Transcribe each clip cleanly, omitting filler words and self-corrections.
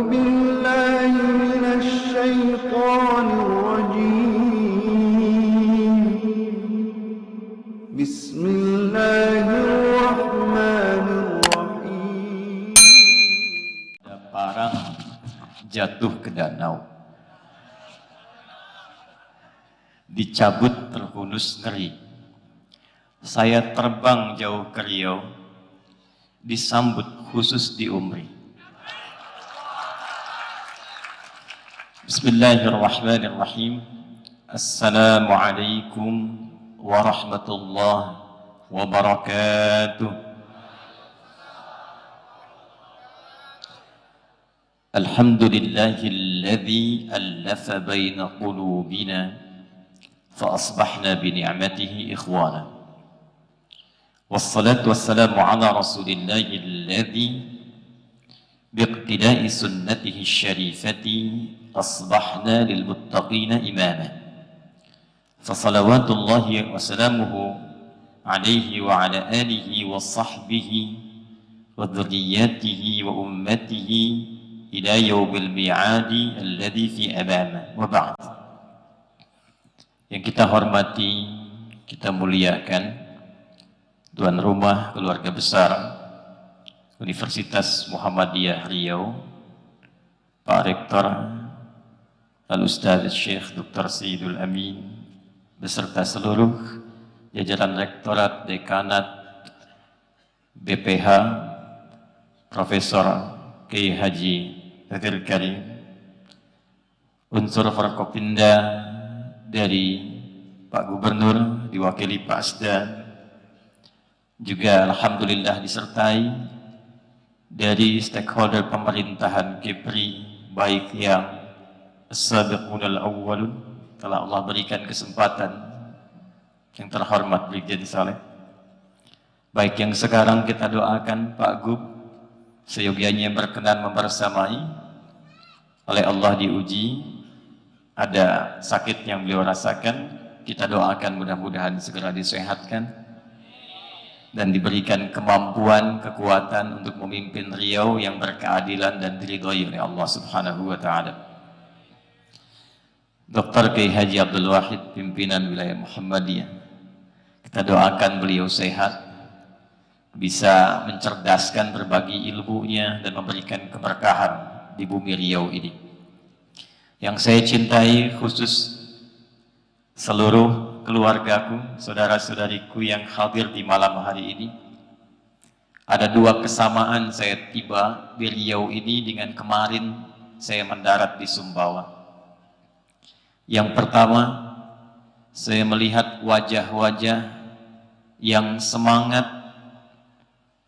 بالله من الشيطان الرجيم. بسم الله الرحمن الرحيم. Parang jatuh ke danau, dicabut terhunus ngeri. Saya terbang jauh ke Riau, disambut khusus di Umri. Bismillahirrahmanirrahim. Assalamualaikum warahmatullahi wabarakatuh. Alhamdulillahilladzi allafa baina qulubina fa asbahna bi ni'matihi ikhwana. Wassalatu wassalamu ala rasulillahi alladzi biiqtida'i sunnatihi syarifati asbahna lil muttaqina imama. Fa salawatullahi wa salamuhu alaihi wa ala alihi wa sahbihi wa dhurriyyatihi wa ummatihi ila yaumil mi'adi alladzi fi amama. Wa ba'd. Yang kita hormati, kita muliakan tuan rumah keluarga besar Universitas Muhammadiyah Riau, Pak Rektor Al-Ustaz Syekh Dr. Sayyidul Amin beserta seluruh jajaran rektorat, dekanat, BPH, Profesor Kiai Haji Abdul Karim, unsur Forkopimda dari Pak Gubernur, diwakili Pak Asdan, juga alhamdulillah disertai dari stakeholder pemerintahan Kepri, baik yang as-sabiqunal awwalun, telah Allah berikan kesempatan, yang terhormat Brigjen Saleh, baik yang sekarang kita doakan Pak Gub seyogianya berkenan membersamai, oleh Allah diuji, ada sakit yang beliau rasakan, kita doakan mudah-mudahan segera disehatkan dan diberikan kemampuan, kekuatan untuk memimpin Riau yang berkeadilan dan diridhoi oleh Allah Subhanahu wa taala. Dr. Kiai Haji Abdul Wahid, pimpinan wilayah Muhammadiyah, kita doakan beliau sehat, bisa mencerdaskan berbagi ilmunya dan memberikan keberkahan di bumi Riau ini. Yang saya cintai khusus seluruh keluargaku, saudara-saudariku yang hadir di malam hari ini. Ada dua kesamaan saya tiba di Riau ini dengan kemarin saya mendarat di Sumbawa. Yang pertama, saya melihat wajah-wajah yang semangat,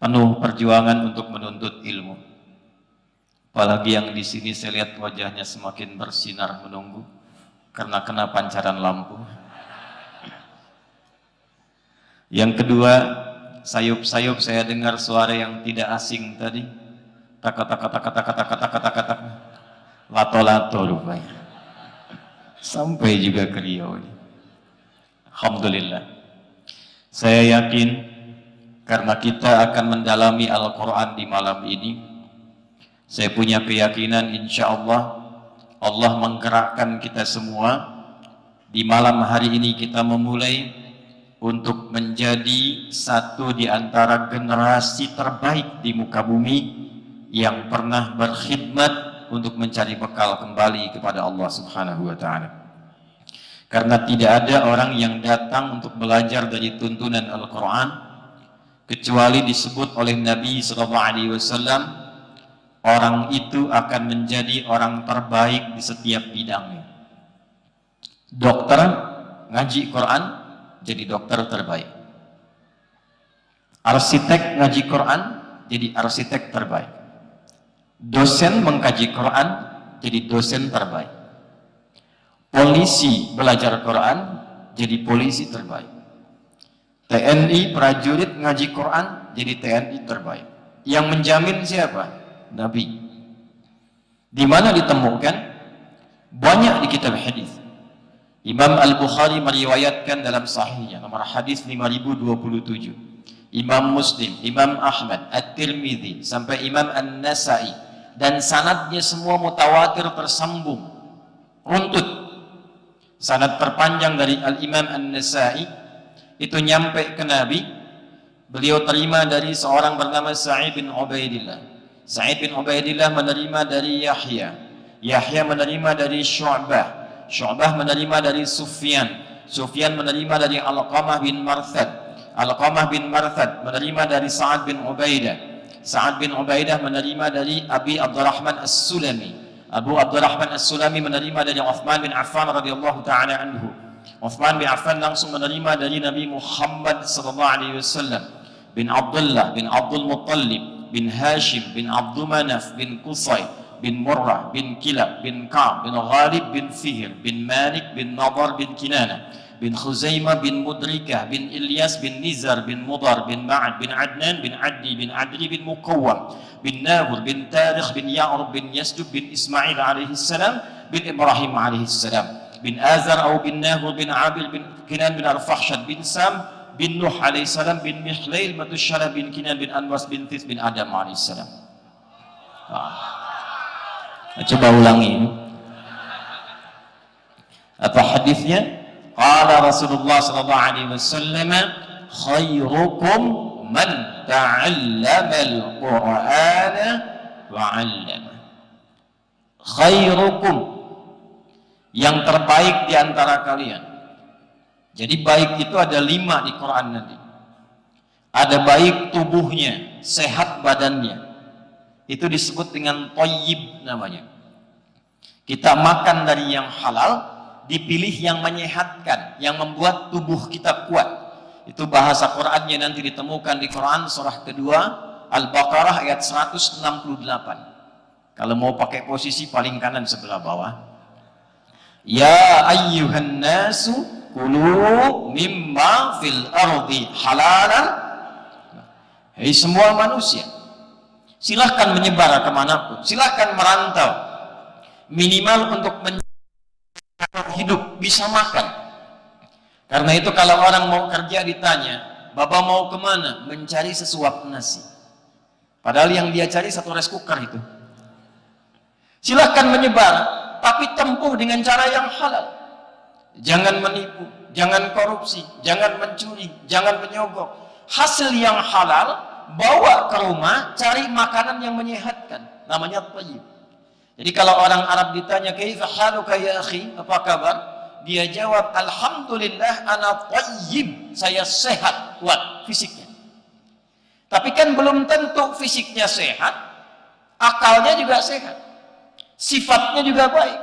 penuh perjuangan untuk menuntut ilmu. Apalagi yang di sini saya lihat wajahnya semakin bersinar menunggu karena kena pancaran lampu. Yang kedua, sayup-sayup saya dengar suara yang tidak asing tadi. Tak-tak-tak-tak-tak-tak-tak-tak-tak-tak. Lato-lato rupanya. Sampai juga ke Riau ini. Alhamdulillah. Saya yakin karena kita akan mendalami Al-Quran di malam ini, saya punya keyakinan insya Allah Allah menggerakkan kita semua di malam hari ini. Kita memulai untuk menjadi satu di antara generasi terbaik di muka bumi yang pernah berkhidmat untuk mencari bekal kembali kepada Allah Subhanahu wa ta'ala. Karena tidak ada orang yang datang untuk belajar dari tuntunan Al-Quran kecuali disebut oleh Nabi SAW, orang itu akan menjadi orang terbaik di setiap bidangnya. Dokter ngaji Quran, jadi dokter terbaik. Arsitek ngaji Quran, jadi arsitek terbaik. Dosen mengkaji Quran, jadi dosen terbaik. Polisi belajar Quran, jadi polisi terbaik. TNI prajurit ngaji Quran, jadi TNI terbaik. Yang menjamin siapa? Nabi. Di mana ditemukan? Banyak di kitab hadis. Imam Al-Bukhari meriwayatkan dalam sahihnya nomor hadis 5027. Imam Muslim, Imam Ahmad, At-Tirmidzi sampai Imam An-Nasai dan sanadnya semua mutawatir tersambung runtut. Sanad terpanjang dari Al-Imam An-Nasa'i itu nyampe ke Nabi, beliau terima dari seorang bernama Sa'id bin Ubaidillah. Sa'id bin Ubaidillah menerima dari Yahya, Yahya menerima dari Syu'bah, Syu'bah menerima dari Sufyan, Sufyan menerima dari Alqamah bin Marthad, Alqamah bin Marthad menerima dari Sa'ad bin Ubaidah, Sa'ad bin Ubaidah menerima dari Abi Abdurrahman As-Sulami, Abu Abdurrahman As-Sulami menerima dari Uthman bin Affan radhiyallahu ta'ala anhu, Uthman bin Affan langsung menerima dari Nabi Muhammad sallallahu alaihi wasallam, bin Abdullah bin Abdul Muttalib bin Hashim bin Abdul Manaf bin Qusay bin Murrah bin Kilab bin Ka'b bin Ghalib bin Fihr bin Malik bin Nadar bin Kinana bin Khuzaimah bin Mudrikah bin Ilyas bin Nizar bin Mudar bin Ma'ad bin Adnan bin Addi bin Adri bin Muqawwam bin Nahur bin Tarikh bin Ya'rub bin Yasdub bin Ismail alaihi salam bin Ibrahim alaihi salam bin Azar atau bin Nahur bin Abil bin Kinan bin Al-Fahshad bin Sam bin Nuh alaihi salam bin Mihlail Matusyara bin Kinan bin Anwas bin Tis bin Adam alaihi salam. Coba ulangi. Apa hadisnya? Qala Rasulullah sallallahu alaihi wasallam, khairukum man ta'allama al-Qur'ana wa 'allama. Khairukum, yang terbaik di antara kalian. Jadi baik itu ada 5 di Quran nanti. Ada baik tubuhnya, sehat badannya. Itu disebut dengan thayyib namanya. Kita makan dari yang halal, dipilih yang menyehatkan, yang membuat tubuh kita kuat. Itu bahasa Qur'annya nanti ditemukan di Quran surah kedua Al-Baqarah ayat 168. Kalau mau pakai posisi paling kanan sebelah bawah. Ya ayyuhan nasu kulu mimma fil ardi halalan. Hei semua manusia, silahkan menyebar kemanapun, silahkan merantau, minimal untuk hidup bisa makan. Karena itu kalau orang mau kerja ditanya, Bapak mau kemana? Mencari sesuap nasi. Padahal yang dia cari 1 rice cooker itu. Silahkan menyebar, tapi tempuh dengan cara yang halal. Jangan menipu, jangan korupsi, jangan mencuri, jangan menyogok. Hasil yang halal bawa ke rumah, cari makanan yang menyehatkan, namanya thayyib. Jadi kalau orang Arab ditanya, kaifa haluka ya akhi, apa kabar? Dia jawab, alhamdulillah ana thayyib, saya sehat, kuat fisiknya. Tapi kan belum tentu fisiknya sehat, akalnya juga sehat, sifatnya juga baik,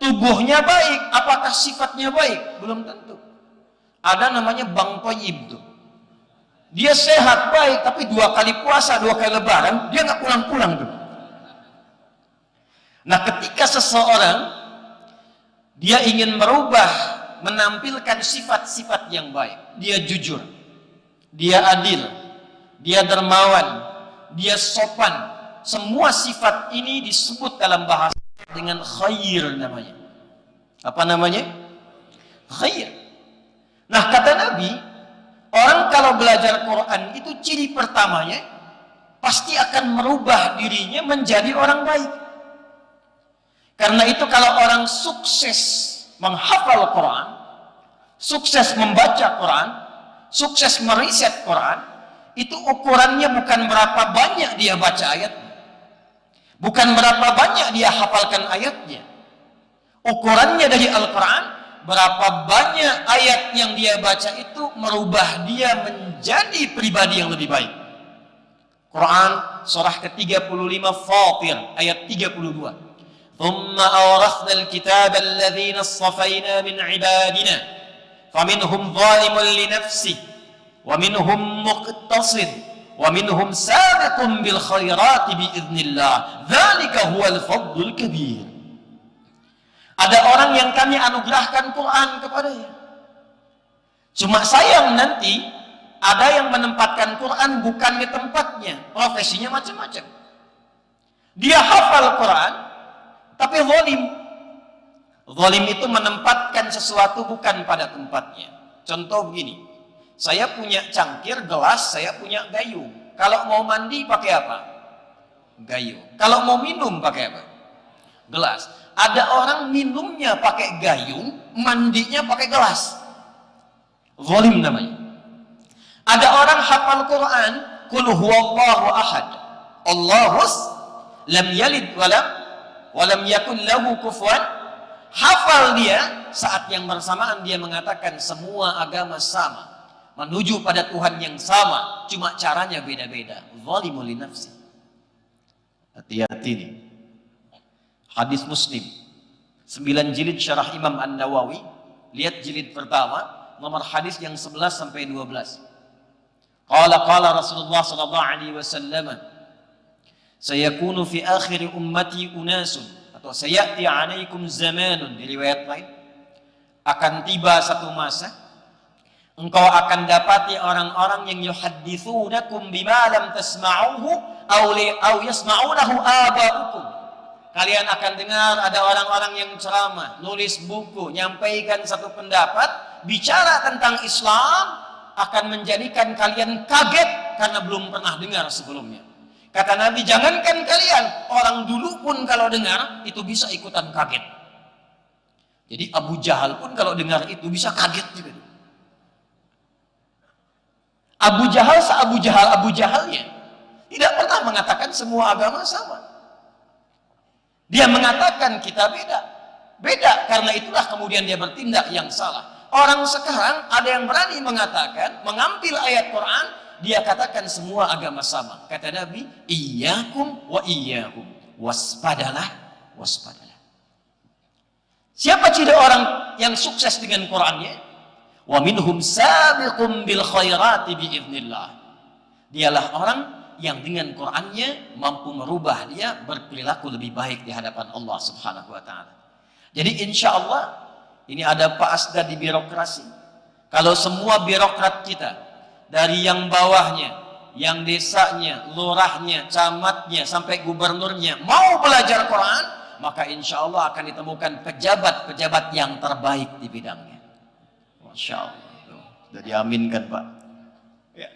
tubuhnya baik, apakah sifatnya baik? Belum tentu. Ada namanya Bang Thayyib tuh. Dia sehat, baik, tapi 2 kali puasa, 2 kali lebaran, dia nggak pulang-pulang tuh. Nah, ketika seseorang dia ingin merubah, menampilkan sifat-sifat yang baik, dia jujur, dia adil, dia dermawan, dia sopan, semua sifat ini disebut dalam bahasa dengan khair namanya. Apa namanya? Khair. Nah, kata Nabi, orang kalau belajar Quran itu ciri pertamanya pasti akan merubah dirinya menjadi orang baik. Karena itu kalau orang sukses menghafal Quran, sukses membaca Quran, sukses meriset Quran, itu ukurannya bukan berapa banyak dia baca ayatnya, bukan berapa banyak dia hafalkan ayatnya. Ukurannya dari Al-Quran, berapa banyak ayat yang dia baca itu merubah dia menjadi pribadi yang lebih baik. Quran surah ke-35 Fatir ayat 32. ثم أورثنا الكتاب الذين اصطفينا من عبادنا فمنهم ظالم لنفسه ومنهم مقتصد ومنهم سابق بالخيرات بإذن الله ذلك هو الفضل الكبير. Ada orang yang kami anugerahkan Quran kepadanya. Cuma sayang nanti ada yang menempatkan Quran bukan di tempatnya, profesinya macam-macam. Dia hafal Quran tapi zalim. Zalim itu menempatkan sesuatu bukan pada tempatnya. Contoh begini, saya punya cangkir, gelas, saya punya gayung. Kalau mau mandi pakai apa? gayung. Kalau mau minum pakai apa? Gelas. Ada orang minumnya pakai gayung, mandinya pakai gelas. Zalim namanya. Ada orang hafal Quran, qul huwallahu ahad, Allahus lam yalid walam yakul lahu kufuwan. Hafal dia, saat yang bersamaan dia mengatakan semua agama sama, menuju pada Tuhan yang sama, cuma caranya beda-beda. Zalimul li nafsi. Hati-hati nih. Hadis Muslim 9 jilid syarah Imam An-Nawawi, lihat jilid pertama, nomor hadis yang 11 sampai 12. Qala Rasulullah sallallahu alaihi wasallam, sayakunu fi akhir ummati unasun, atau sayati alaikum zamanun, di riwayat lain, akan tiba satu masa engkau akan dapati orang-orang yang yuhadditsunakum bima lam tasma'uhu aw yasma'unahu aba'ukum. Kalian akan dengar ada orang-orang yang ceramah, nulis buku, nyampaikan satu pendapat, bicara tentang Islam, akan menjadikan kalian kaget karena belum pernah dengar sebelumnya. Kata Nabi, jangankan kalian, orang dulu pun kalau dengar itu bisa ikutan kaget. Jadi Abu Jahal pun kalau dengar itu bisa kaget juga. Abu Jahalnya tidak pernah mengatakan semua agama sama. Dia mengatakan kita beda, karena itulah kemudian dia bertindak yang salah. Orang sekarang ada yang berani mengatakan, mengambil ayat Quran, dia katakan semua agama sama. Kata Nabi, iyyakum wa iyyahum, waspadalah. Siapa ciri orang yang sukses dengan Qurannya? Wa minhum sabiqum bil khairati biiznillah. Dialah orang yang dengan Qurannya mampu merubah dia berperilaku lebih baik di hadapan Allah Subhanahu wa taala. Jadi insya Allah ini ada Pak Asda di birokrasi. Kalau semua birokrat kita dari yang bawahnya, yang desanya, lurahnya, camatnya sampai gubernurnya mau belajar Quran, maka insya Allah akan ditemukan pejabat-pejabat yang terbaik di bidangnya. Masya Allah, sudah diaminkan Pak. Ya.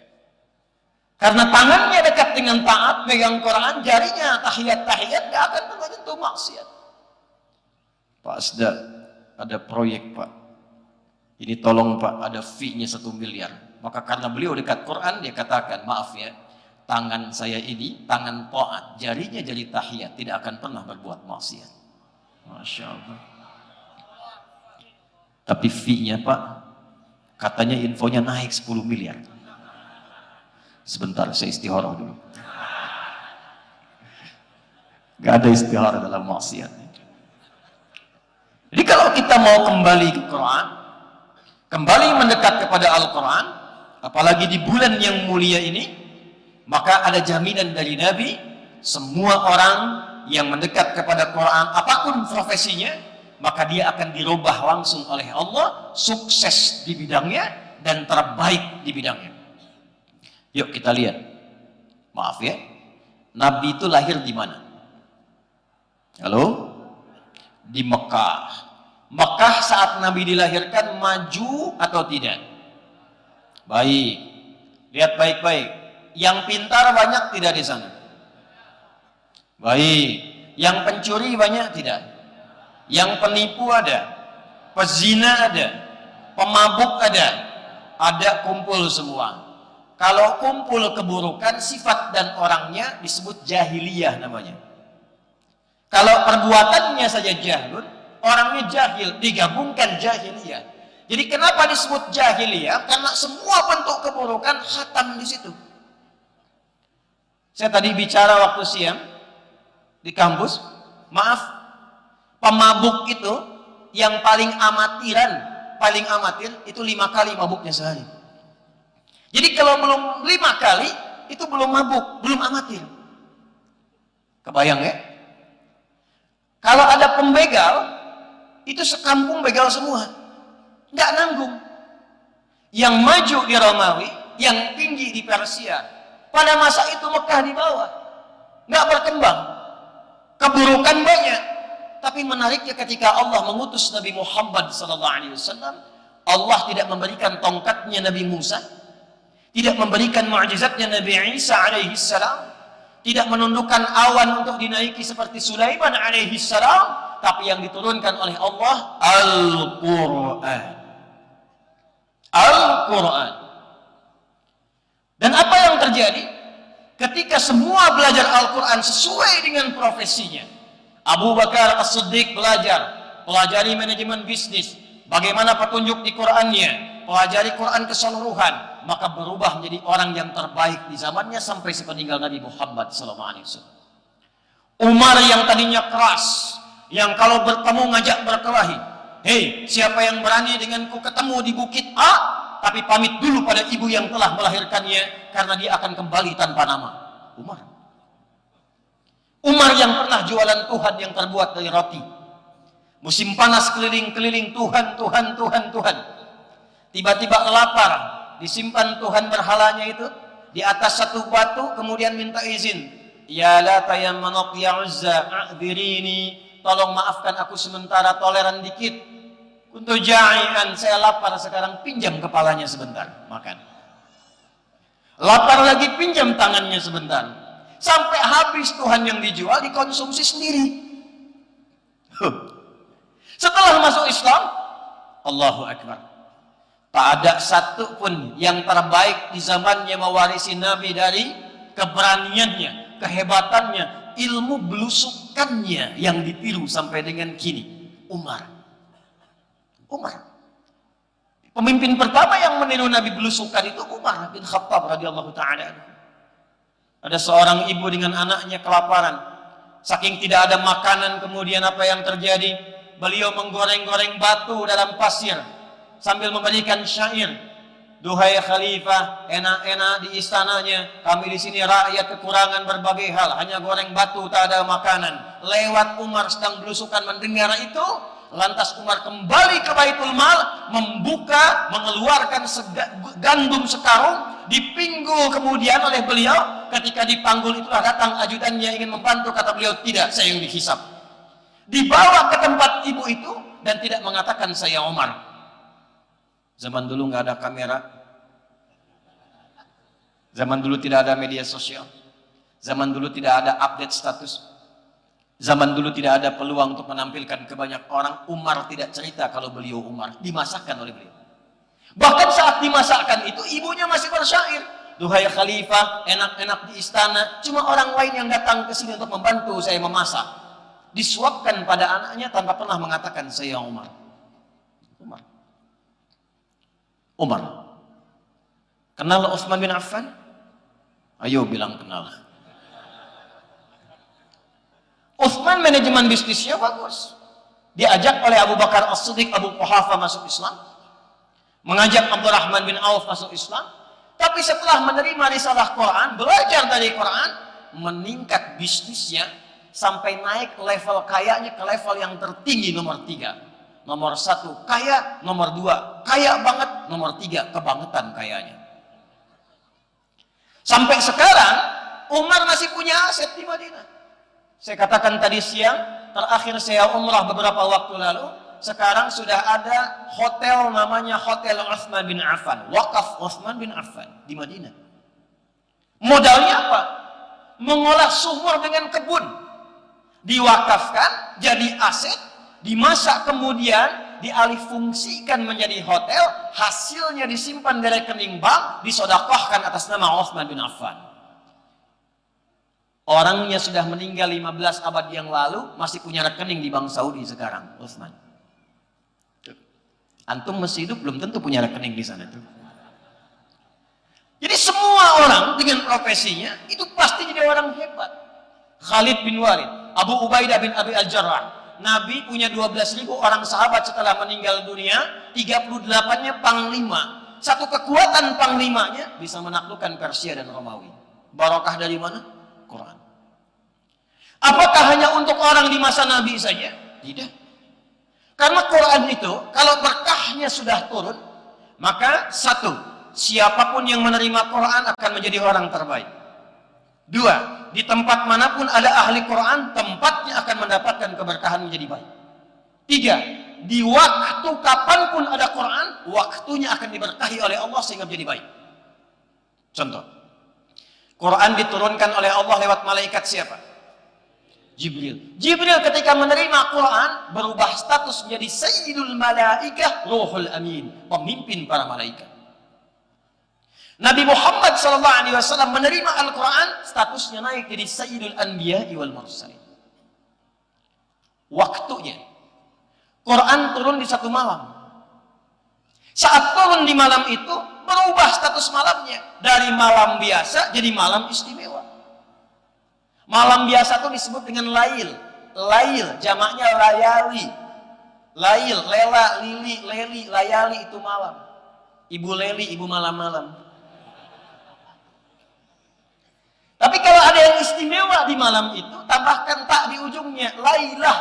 Karena tangannya dekat dengan taat, megang Quran, jarinya tahiyat-tahiyat, gak akan pernah tentu maksiat. Pak Asda, ada proyek Pak, ini tolong Pak, ada fee-nya 1 miliar. Maka karena beliau dekat Quran, dia katakan, maaf ya, tangan saya ini, tangan taat, jarinya jari tahiyat, tidak akan pernah berbuat maksiat. Masya Allah. Tapi fee-nya Pak, katanya infonya naik 10 miliar. Sebentar, saya istikharah dulu. Gak ada istikharah dalam maksiat. Jadi kalau kita mau kembali ke Quran, kembali mendekat kepada Al-Quran, apalagi di bulan yang mulia ini, maka ada jaminan dari Nabi, semua orang yang mendekat kepada Quran, apapun profesinya, maka dia akan dirubah langsung oleh Allah, sukses di bidangnya dan terbaik di bidangnya. Yuk kita lihat. Maaf ya, Nabi itu lahir di mana? Halo? Di Mekah. Mekah saat Nabi dilahirkan maju atau tidak? Baik. Lihat baik-baik. Yang pintar banyak tidak di sana? Baik. Yang pencuri banyak tidak? Yang penipu ada, pezina ada, pemabuk ada kumpul semua. Kalau kumpul keburukan, sifat dan orangnya disebut jahiliyah namanya. Kalau perbuatannya saja jahilun, orangnya jahil, digabungkan jahiliyah. Jadi kenapa disebut jahiliyah? Karena semua bentuk keburukan khatam di situ. Saya tadi bicara waktu siang di kampus, maaf, pemabuk itu yang paling amatir itu 5 kali mabuknya sehari. Jadi kalau belum 5 kali itu belum mabuk, belum amatir. Kebayang ya? Kalau ada pembegal itu sekampung begal semua, nggak nanggung. Yang maju di Romawi, yang tinggi di Persia. Pada masa itu Mekah di bawah, nggak berkembang, keburukan banyak. Tapi menariknya ketika Allah mengutus Nabi Muhammad SAW, Allah tidak memberikan tongkatnya Nabi Musa, tidak memberikan mukjizatnya Nabi Isa alaihissalam, tidak menundukkan awan untuk dinaiki seperti Sulaiman alaihi salam, tapi yang diturunkan oleh Allah Al-Quran. Al-Quran. Dan apa yang terjadi ketika semua belajar Al-Quran sesuai dengan profesinya? Abu Bakar As-Siddiq belajar, pelajari manajemen bisnis, bagaimana petunjuk di Qurannya, pelajari Quran keseluruhan, maka berubah menjadi orang yang terbaik di zamannya sampai sepeninggal Nabi Muhammad SAW. Umar yang tadinya keras, yang kalau bertemu ngajak berkelahi, hei, siapa yang berani denganku ketemu di bukit A, tapi pamit dulu pada ibu yang telah melahirkannya, karena dia akan kembali tanpa nama. Umar. Umar yang pernah jualan Tuhan yang terbuat dari roti. Musim panas keliling-keliling Tuhan, Tuhan, Tuhan, Tuhan. Tiba-tiba lapar, disimpan Tuhan berhalanya itu di atas satu batu, kemudian minta izin. Ya Lata ya Manat ya Uzza a'dhirini, tolong maafkan aku sementara, toleran dikit. Kuntu ja'ian, saya lapar sekarang, pinjam kepalanya sebentar, makan. Lapar lagi, pinjam tangannya sebentar. Sampai habis Tuhan yang dijual dikonsumsi sendiri. Setelah masuk Islam, Allahu Akbar, tak ada satu pun yang terbaik di zamannya mewarisi Nabi dari keberaniannya, kehebatannya, ilmu belusukannya yang ditiru sampai dengan kini. Umar. Pemimpin pertama yang meniru Nabi belusukan itu Umar bin Khattab radhiyallahu taala. Ada seorang ibu dengan anaknya kelaparan. Saking tidak ada makanan, kemudian apa yang terjadi? Beliau menggoreng-goreng batu dalam pasir sambil memberikan syair. Duhai khalifah, enak-enak di istananya, kami di sini rakyat kekurangan berbagai hal, hanya goreng batu, tak ada makanan. Lewat Umar sedang belusukan mendengar itu, lantas Umar kembali ke Baitul Mal, membuka, mengeluarkan gandum sekarung, dipinggul kemudian oleh beliau. Ketika dipanggul itulah datang ajudannya ingin membantu, kata beliau, tidak, saya yang dihisap. Dibawa ke tempat ibu itu dan tidak mengatakan saya Umar. Zaman dulu nggak ada kamera, zaman dulu tidak ada media sosial, zaman dulu tidak ada update status, zaman dulu tidak ada peluang untuk menampilkan ke banyak orang. Umar tidak cerita kalau beliau Umar, dimasakkan oleh beliau. Bahkan saat dimasakkan itu ibunya masih bersyair, duhai khalifah, enak-enak di istana, cuma orang lain yang datang ke sini untuk membantu saya memasak. Disuapkan pada anaknya tanpa pernah mengatakan saya Umar. Umar. Kenal Utsman bin Affan? Ayo bilang kenal. Utsman manajemen bisnisnya bagus. Diajak oleh Abu Bakar As-Siddiq, Abu Quhafa masuk Islam. Mengajak Abdurrahman bin Auf masuk Islam. Tapi setelah menerima risalah Quran, belajar dari Quran, meningkat bisnisnya sampai naik level kayanya ke level yang tertinggi, nomor 3. Nomor 1 kaya, nomor 2 kaya banget, nomor 3 kebangetan kayanya. Sampai sekarang Umar masih punya aset di Madinah. Saya katakan tadi siang, terakhir saya umrah beberapa waktu lalu, sekarang sudah ada hotel namanya Hotel Utsman bin Affan, wakaf Utsman bin Affan di Madinah. Modalnya apa? Mengolah sumur dengan kebun, diwakafkan jadi aset, dimasak kemudian dialihfungsikan menjadi hotel, hasilnya disimpan di rekening bank, disedekahkan atas nama Utsman bin Affan. Orangnya sudah meninggal 15 abad yang lalu, masih punya rekening di Bank Saudi sekarang, Utsman. Antum masih hidup belum tentu punya rekening di sana tuh. Jadi semua orang dengan profesinya itu pasti jadi orang hebat. Khalid bin Walid, Abu Ubaidah bin Abi Al-Jarrah. Nabi punya 12.000 orang sahabat setelah meninggal dunia, 38-nya panglima. Satu kekuatan panglimanya bisa menaklukkan Persia dan Romawi. Barokah dari mana? Quran. Apakah hanya untuk orang di masa Nabi saja? Tidak. Karena Quran itu kalau berkahnya sudah turun, maka 1, siapapun yang menerima Quran akan menjadi orang terbaik. 2, di tempat manapun ada ahli Quran, tempatnya akan mendapatkan keberkahan menjadi baik. 3, di waktu kapanpun ada Quran, waktunya akan diberkahi oleh Allah sehingga menjadi baik. Contoh, Quran diturunkan oleh Allah lewat malaikat siapa? Jibril. Jibril ketika menerima Quran berubah status menjadi Sayyidul Malaikah Ruhul Amin, pemimpin para malaikat. Nabi Muhammad SAW menerima Al-Quran, statusnya naik jadi Sayyidul Anbiya wal Mursalin. Waktunya, Quran turun di satu malam. Saat turun di malam itu, berubah status malamnya. Dari malam biasa jadi malam istimewa. Malam biasa itu disebut dengan lail. Lail, jamaknya layali. Lail, lela, lili, leli, layali itu malam. Ibu leli, ibu malam-malam. Tapi kalau ada yang istimewa di malam itu, tambahkan tak di ujungnya, lailah.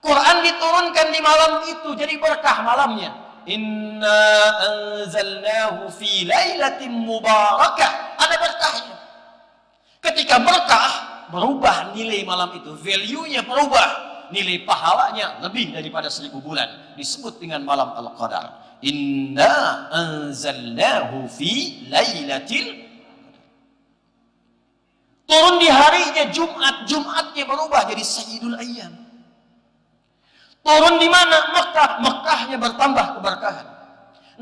Quran diturunkan di malam itu, jadi berkah malamnya. Inna anzalnahu fi lailatin mubarakah. Ada berkahnya. Ketika berkah, berubah nilai malam itu. Value-nya berubah. Nilai pahalanya lebih daripada 1000 bulan. Disebut dengan malam Al-Qadar. Inna anzalnahu fi lailatil. Turun di harinya Jumat, Jumatnya berubah jadi Sayyidul Ayyam. Turun di mana? Mekah, Mekahnya bertambah keberkahan.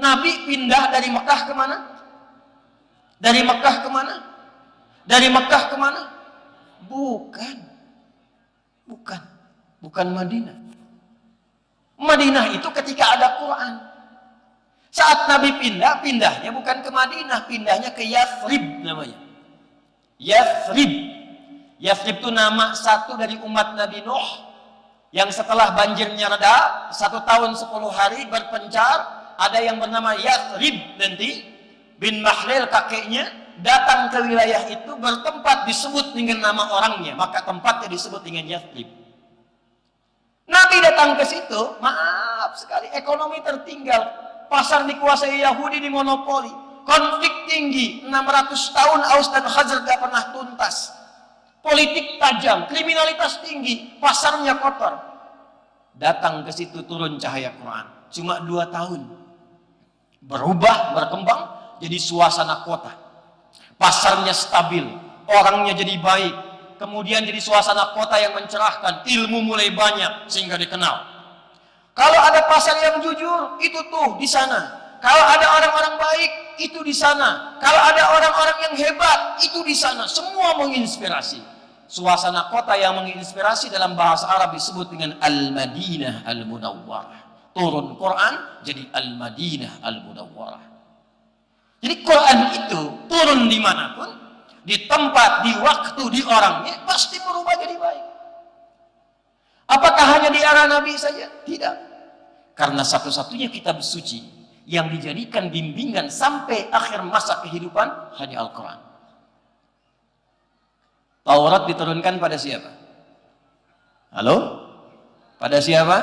Nabi pindah dari Mekah ke mana? Dari Mekah ke mana? Dari Mekah ke mana? Bukan Madinah. Madinah itu ketika ada Quran. Saat Nabi pindah, pindahnya bukan ke Madinah, pindahnya ke Yathrib namanya. Yathrib. Yathrib itu nama satu dari umat Nabi Nuh yang setelah banjirnya reda 1 tahun 10 hari berpencar. Ada yang bernama Yathrib nanti bin Mahlil kakeknya datang ke wilayah itu bertempat disebut dengan nama orangnya, maka tempatnya disebut dengan Yathrib. Nabi datang ke situ, maaf sekali ekonomi tertinggal, pasar dikuasai Yahudi, dimonopoli. Konflik tinggi, 600 tahun Aus dan Khazraj gak pernah tuntas. Politik tajam, kriminalitas tinggi, pasarnya kotor. Datang ke situ turun cahaya Quran. Cuma 2 tahun. Berubah, berkembang, jadi suasana kota. Pasarnya stabil, orangnya jadi baik. Kemudian jadi suasana kota yang mencerahkan, ilmu mulai banyak sehingga dikenal. Kalau ada pasar yang jujur, itu tuh di sana. Kalau ada orang-orang baik, itu di sana. Kalau ada orang-orang yang hebat, itu di sana. Semua menginspirasi. Suasana kota yang menginspirasi dalam bahasa Arab disebut dengan Al-Madinah Al-Munawwarah. Turun Quran jadi Al-Madinah Al-Munawwarah. Jadi Quran itu turun dimanapun, di tempat, di waktu, di orangnya, pasti berubah jadi baik. Apakah hanya di era Nabi saja? Tidak. Karena satu-satunya kitab suci yang dijadikan bimbingan sampai akhir masa kehidupan hanya Al-Quran. Taurat diturunkan pada siapa? Halo? Pada siapa?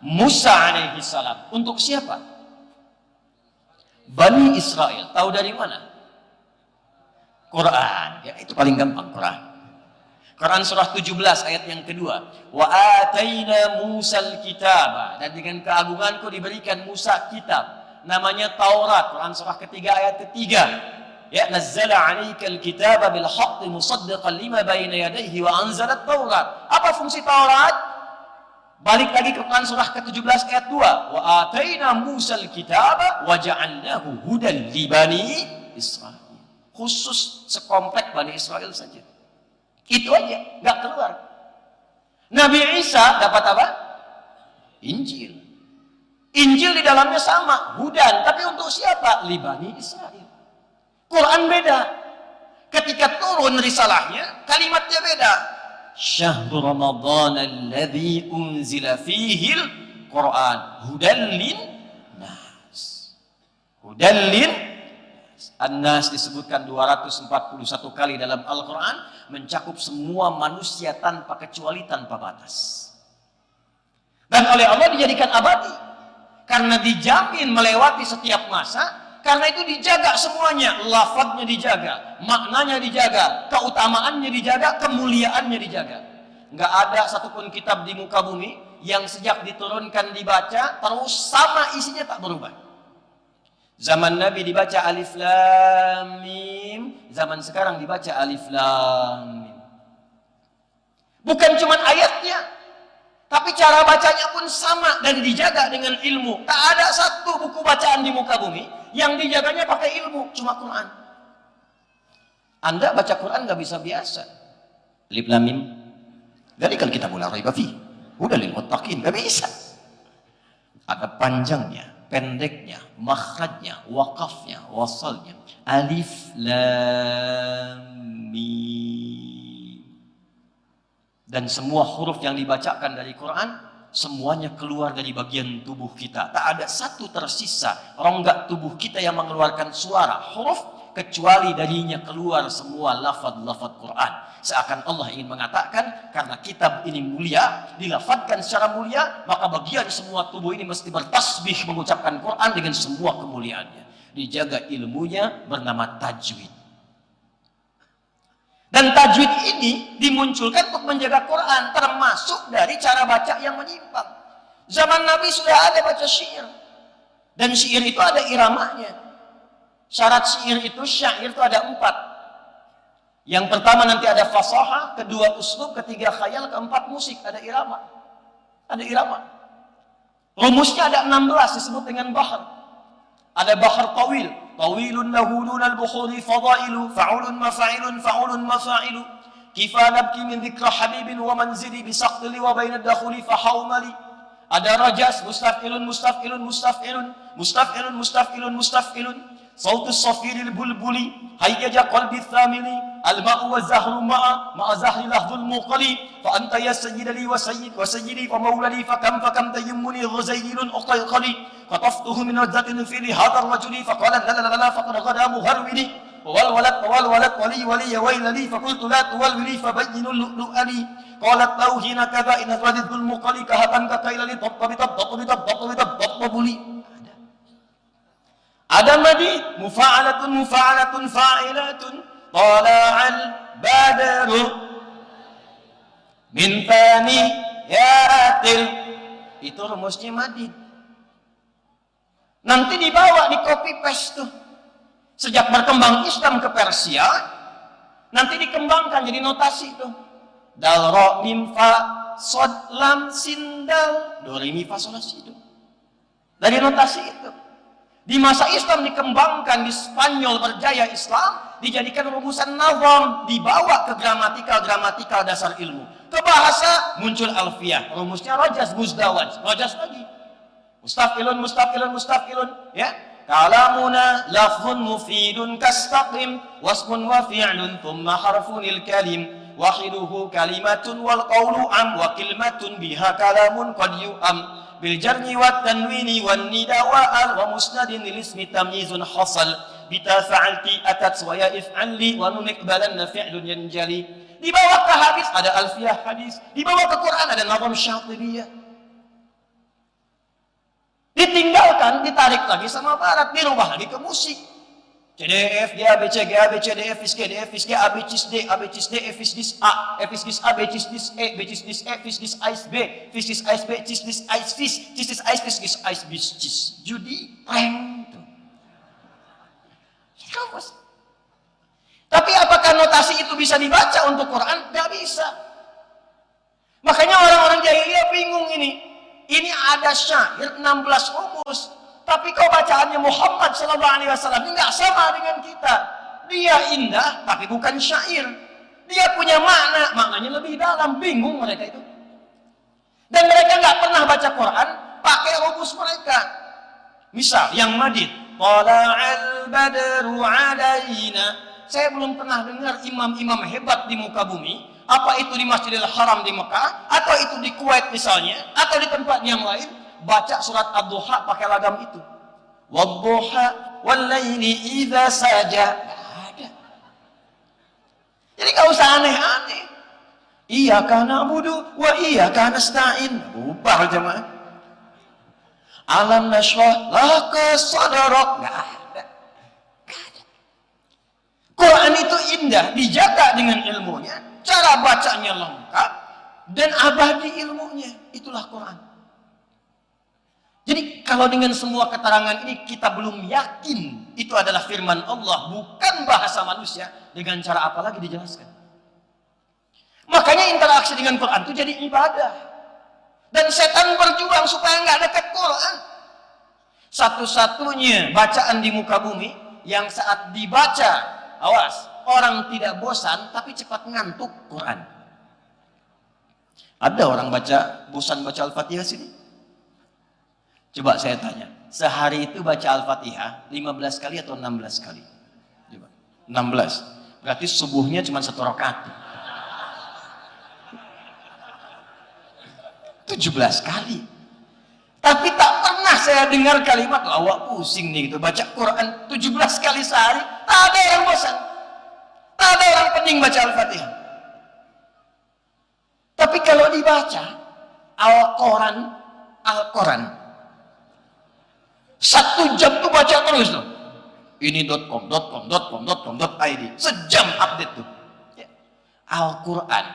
Musa alaihi salam. Untuk siapa? Bani Israel. Tahu dari mana? Quran. Ya, itu paling gampang, Quran. Quran surah 17 ayat yang kedua. Wa ataina Musal kitaba. Dan dengan keagunganku diberikan Musa kitab. Namanya Taurat. Quran surah ketiga ayat ketiga. Ya, nazzala 'alaikal kitaba bil haqqi musaddiqan lima baina yadayhi wa anzalat Taurat. Apa fungsi Taurat? Balik lagi ke Quran surah ke-17 ayat 2. Wa ataina Musal kitaba wa ja'alnahu hudan li bani Israil. Khusus sekomplek Bani Israel saja. Itu aja, nggak keluar. Nabi Isa dapat apa? Injil. Injil di dalamnya sama, hudan. Tapi untuk siapa? Li Bani Israil. Quran beda. Ketika turun risalahnya, kalimatnya beda. Syahrul Ramadan alladzi unzila fihi al-Quran hudan lin nas. Hudan lin An-Nas disebutkan 241 kali dalam Al-Quran, mencakup semua manusia tanpa kecuali, tanpa batas. Dan oleh Allah dijadikan abadi, karena dijamin melewati setiap masa, karena itu dijaga semuanya, lafadznya dijaga, maknanya dijaga, keutamaannya dijaga, kemuliaannya dijaga. Nggak ada satupun kitab di muka bumi yang sejak diturunkan dibaca, terus sama isinya tak berubah. Zaman Nabi dibaca alif lam mim, zaman sekarang dibaca alif lam mim. Bukan cuma ayatnya, tapi cara bacanya pun sama dan dijaga dengan ilmu. Tak ada satu buku bacaan di muka bumi yang dijaganya pakai ilmu, cuma Quran. Anda baca Quran gak bisa biasa. Alif lam mim. Dari kalau kita mulai raiba fi, udah lil muttaqin, gak bisa. Ada panjangnya, pendeknya, makhrajnya, wakafnya, wasalnya. Alif lam mim. Dan semua huruf yang dibacakan dari Quran, semuanya keluar dari bagian tubuh kita. Tak ada satu tersisa rongga tubuh kita yang mengeluarkan suara huruf, kecuali darinya keluar semua lafaz-lafaz Quran. Seakan Allah ingin mengatakan, karena kitab ini mulia, dilafadzkan secara mulia, maka bagian semua tubuh ini mesti bertasbih mengucapkan Quran dengan semua kemuliaannya. Dijaga ilmunya bernama tajwid. Dan tajwid ini dimunculkan untuk menjaga Quran, termasuk dari cara baca yang menyimpang. Zaman Nabi sudah ada baca syair, dan syair itu ada iramanya. Syarat syair itu ada 4. Yang pertama nanti ada fasaha, kedua uslub, ketiga khayal, keempat musik, ada irama. Ada irama. Rumusnya ada 16 disebut dengan bahar. Ada bahar tawil, tawilun lahu dunal bukhuri fadailu, fa'ulun mafa'ilun, fa'ulun mafa'ilu. Kifa nabki min dhikra habibin wa manzili bisaqtili wa bainad dakhuli fahawmali. Ada rajas, mustaf'ilun, mustaf'ilun, mustaf'ilun, mustaf'ilun, mustaf'ilun, mustaf'ilun. صوت الصفير البلبلي هيج قلبي الثامني الماء والزهر مع زهر لهض المقلي فأنت يا سيد لي وسيدي ومولدي فكم تيمني غزيل أقيقلي خطفته من وجهة في هذا الرجل فقال لا فقد غدا مهرولي والولد ولي ويل لي فقلت لا تولولي فبين اللؤلؤ لي قالت له هنا كذا إن ردد المقلي كهتنك كيل لي ضب لي. Ada madid, mufa'alatun fa'ilatun, tala'al badaru min thaniyatil. Itu rumusnya madid. Nanti dibawa di copy paste tuh. Sejak berkembang Islam ke Persia, nanti dikembangkan jadi notasi tuh. Dal ro mim fa sod lam sin dal, do re mi fa sol la si do. Dari notasi itu. Di masa Islam dikembangkan, di Spanyol berjaya Islam, dijadikan rumusan nazam, dibawa ke gramatikal dasar ilmu. Ke bahasa muncul alfiyah, rumusnya rajas, muzdawaj, rajas lagi. Mustafilun, ya. Kalamuna lafzun mufidun kastaqim, wasmun wa fi'lun thumma harfunil kalim, wahiduhu kalimatun wal qawlu am, wa kalimatun biha kalamun qad yu'am. Biljarni wa tanwini wa nida wa al wa musnadin lil ismi tamyizun hasal bita fa'alti atat wa ya if'alli wa nun iqbalanna fi'lun yanjali. Dibawa ke hadis ada alfiyah hadis, dibawa ke Quran ada nazam syatibiyah. Ditinggalkan, ditarik lagi sama barat, dirubah lagi ke musik. CDF, GABC, GABC, DF, FISG, DF, FISG, ABCIS D, ABCIS D, FISGIS A, FISGIS A, BCIS E, BCIS E, FISGIS AIS B, FISGIS AIS B, CISGIS AIS FIS, CISGIS AIS FISGIS AIS BCIS. Judi, prank tuh. Tapi apakah notasi itu bisa dibaca untuk Quran? Tidak bisa. Makanya orang-orang jahiliyah bingung ini. Ini ada syair 16 rumus. Tapi kau bacaannya Muhammad SAW ini nggak sama dengan kita. Dia indah, tapi bukan syair. Dia punya makna, maknanya lebih dalam. Bingung mereka itu. Dan mereka nggak pernah baca Quran pakai rumus mereka. Misal yang madid, tala'al badru alaina. Saya belum pernah dengar imam-imam hebat di muka bumi, apa itu di Masjidil Haram di Mekah, atau itu di Kuwait misalnya, atau di tempat yang lain, baca surat Ad-Duha pakai lagam itu. Wadduha wal-laili idza saja. Ada. Jadi enggak usah aneh-aneh. Iyyaka na'budu wa iyyaka nasta'in. Bubar jemaah. Alam nashrah laka sadrak. Enggak ada. Quran itu indah, dijaga dengan ilmunya, cara bacanya lengkap dan abadi ilmunya. Itulah Quran. Jadi kalau dengan semua keterangan ini kita belum yakin itu adalah firman Allah, bukan bahasa manusia, dengan cara apa lagi dijelaskan? Makanya interaksi dengan Quran itu jadi ibadah. Dan setan berjuang supaya nggak dekat Quran. Satu-satunya bacaan di muka bumi yang saat dibaca, awas, orang tidak bosan tapi cepat ngantuk, Quran. Ada orang bosan baca Al-Fatihah sini? Coba saya tanya, sehari itu baca Al-Fatihah 15 kali atau 16 kali? Coba. 16. Berarti subuhnya cuma 1 rakaat. 17 kali. Tapi tak pernah saya dengar kalimat, awak pusing nih gitu, baca Quran 17 kali sehari, tak ada yang bosan. Tak ada orang pening baca Al-Fatihah. Tapi kalau dibaca Al-Quran 1 jam tuh baca terus tuh. Ini .com.id. Sejam update tuh. Ya. Al-Quran.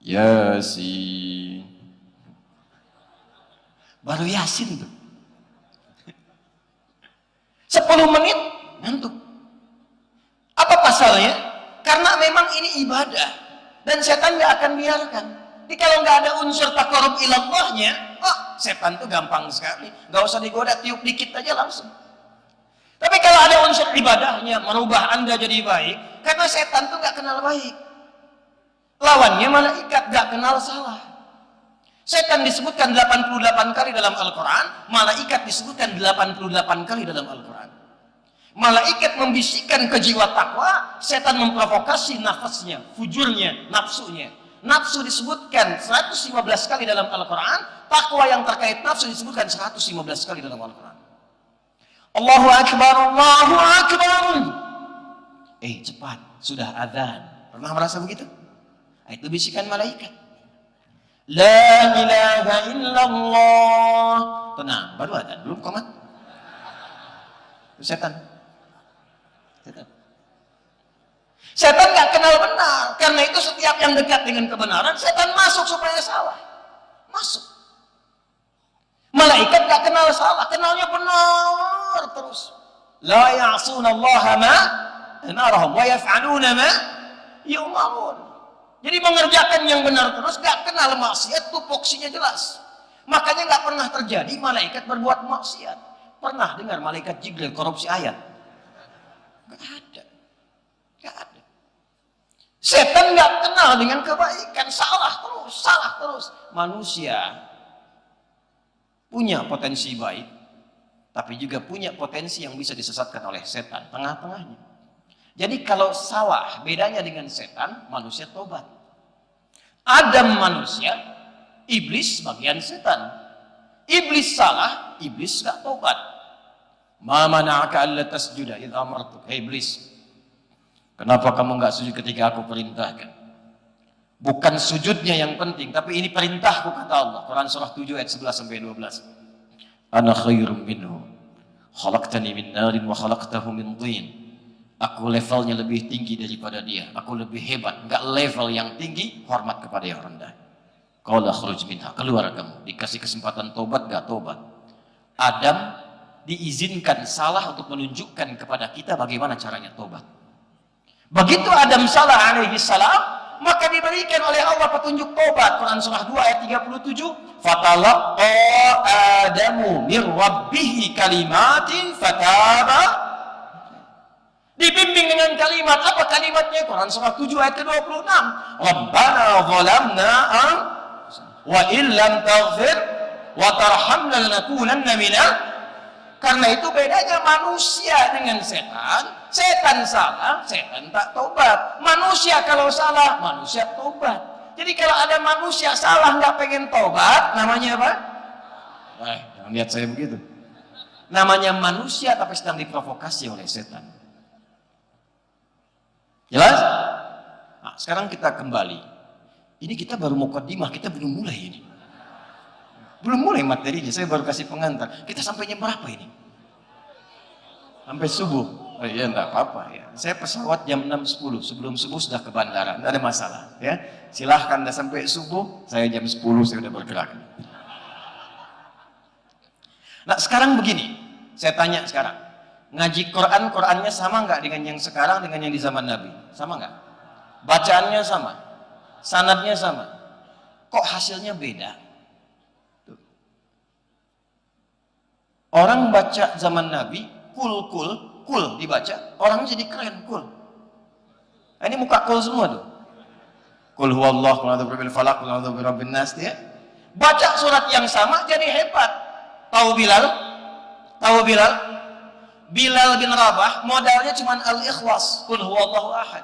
Yasin. Baru Yasin tuh. 10 menit ngantuk. Apa pasalnya? Karena memang ini ibadah. Dan setan gak akan biarkan. Jadi kalau nggak ada unsur taqarrub ilallahnya, setan tuh gampang sekali. Nggak usah digoda, tiup dikit aja langsung. Tapi kalau ada unsur ibadahnya, merubah Anda jadi baik, karena setan tuh nggak kenal baik. Lawannya malaikat, nggak kenal salah. Setan disebutkan 88 kali dalam Al-Quran, malaikat disebutkan 88 kali dalam Al-Quran. Malaikat membisikkan ke jiwa takwa, setan memprovokasi nafasnya, fujurnya, nafsunya. Nafsu disebutkan 115 kali dalam Al-Quran, takwa yang terkait nafsu disebutkan 115 kali dalam Al-Quran. Allahu Akbar, Allahu Akbar. Cepat, sudah azan. Pernah merasa begitu? Itu bisikan malaikat. La ilaha illallah. Tenang, baru azan, belum komat. Itu setan. Setan gak kenal benar. Karena itu setiap yang dekat dengan kebenaran, setan masuk supaya salah. Masuk. Malaikat gak kenal salah, kenalnya benar terus. La ya'sunallaha ma amarahum wa yaf'aluna ma yu'marun. Jadi mengerjakan yang benar terus, gak kenal maksiat, tupoksinya jelas. Makanya gak pernah terjadi malaikat berbuat maksiat. Pernah dengar malaikat Jibril korupsi ayat? Gak ada. Gak ada. Setan gak kenal dengan kebaikan, salah terus. Manusia punya potensi baik, tapi juga punya potensi yang bisa disesatkan oleh setan, tengah-tengahnya. Jadi kalau salah, bedanya dengan setan, manusia tobat. Adam manusia, iblis bagian setan. Iblis salah, iblis gak tobat. Ma mana'aka alla tasjuda idh amartuk. Hei iblis, kenapa kamu gak sujud ketika aku perintahkan? Bukan sujudnya yang penting, tapi ini perintahku kata Allah. Quran surah 7 ayat 11-12. Ana khairum minhu, khalaqtani min narin wa khalaqtahu min tin. Aku levelnya lebih tinggi daripada dia. Aku lebih hebat. Enggak level yang tinggi, hormat kepada yang rendah. Qala khruj minha, keluar kamu. Dikasih kesempatan tobat, enggak tobat. Adam diizinkan salah untuk menunjukkan kepada kita bagaimana caranya tobat. Begitu Adam salah alaihi salam, maka diberikan oleh Allah petunjuk tobat. Quran surah 2 ayat 37. Fatalaqa Adamu min rabbihi kalimatin fataba. Dibimbing dengan kalimat. Apa kalimatnya? Quran surah 7 ayat ke-26. Rabbana zalamna wa illam taghfir wa tarhamna lanakunanna minal. Karena itu bedanya manusia dengan setan. Setan salah, setan tak tobat. Manusia kalau salah, manusia tobat. Jadi kalau ada manusia salah nggak pengen tobat, namanya apa? Jangan lihat saya begitu. Namanya manusia tapi sedang diprovokasi oleh setan. Jelas? Nah, sekarang kita kembali. Ini kita baru mukaddimah, kita belum mulai ini. Belum mulai materinya, saya baru kasih pengantar. Kita sampainya berapa ini? Sampai subuh. Oh iya, enggak apa-apa ya. Saya pesawat jam 6.10, sebelum subuh sudah ke bandara, enggak ada masalah ya. Silahkan Anda sampai subuh, saya jam 10 saya udah bergerak. Nah sekarang begini, saya tanya sekarang, ngaji Qurannya sama nggak dengan yang sekarang dengan yang di zaman Nabi? Sama nggak? Bacaannya sama, sanadnya sama, kok hasilnya beda? Tuh. Orang baca zaman Nabi, kul dibaca, orang jadi keren, kul. Nah, ini muka kul semua tuh. Kul huwallahu, kul a'udzu birabbil falaq, kul a'udzu birabbin nas, ya. Baca surat yang sama jadi hebat. Tahu Bilal? Tahu Bilal? Bilal bin Rabah modalnya cuma al-ikhlas, kul huwallahu ahad.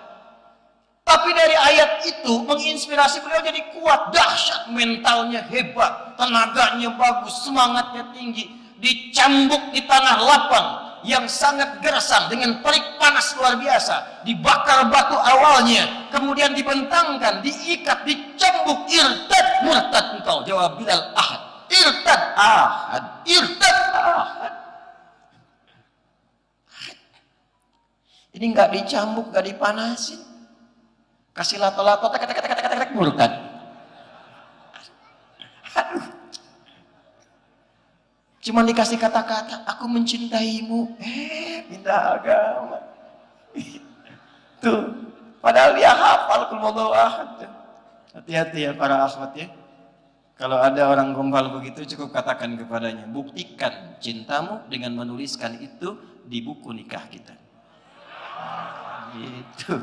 Tapi dari ayat itu menginspirasi beliau jadi kuat, dahsyat, mentalnya hebat, tenaganya bagus, semangatnya tinggi, dicambuk di tanah lapang yang sangat gersang dengan terik panas luar biasa, dibakar batu awalnya, kemudian dibentangkan, diikat, dicambuk, irtad murtad engkau. Jawab Bilal, ahad. Irtad ahad, irtad ahad. Ini nggak dicambuk, nggak dipanasin, kasih lato-lato, tek murtad. Aduh. Cuman dikasih kata-kata, aku mencintaimu, pindah agama. Tuh, padahal dia hafal kul huwallahu ahad. Hati-hati ya para akhwat ya. Kalau ada orang gombal begitu, cukup katakan kepadanya, buktikan cintamu dengan menuliskan itu di buku nikah kita. Gitu.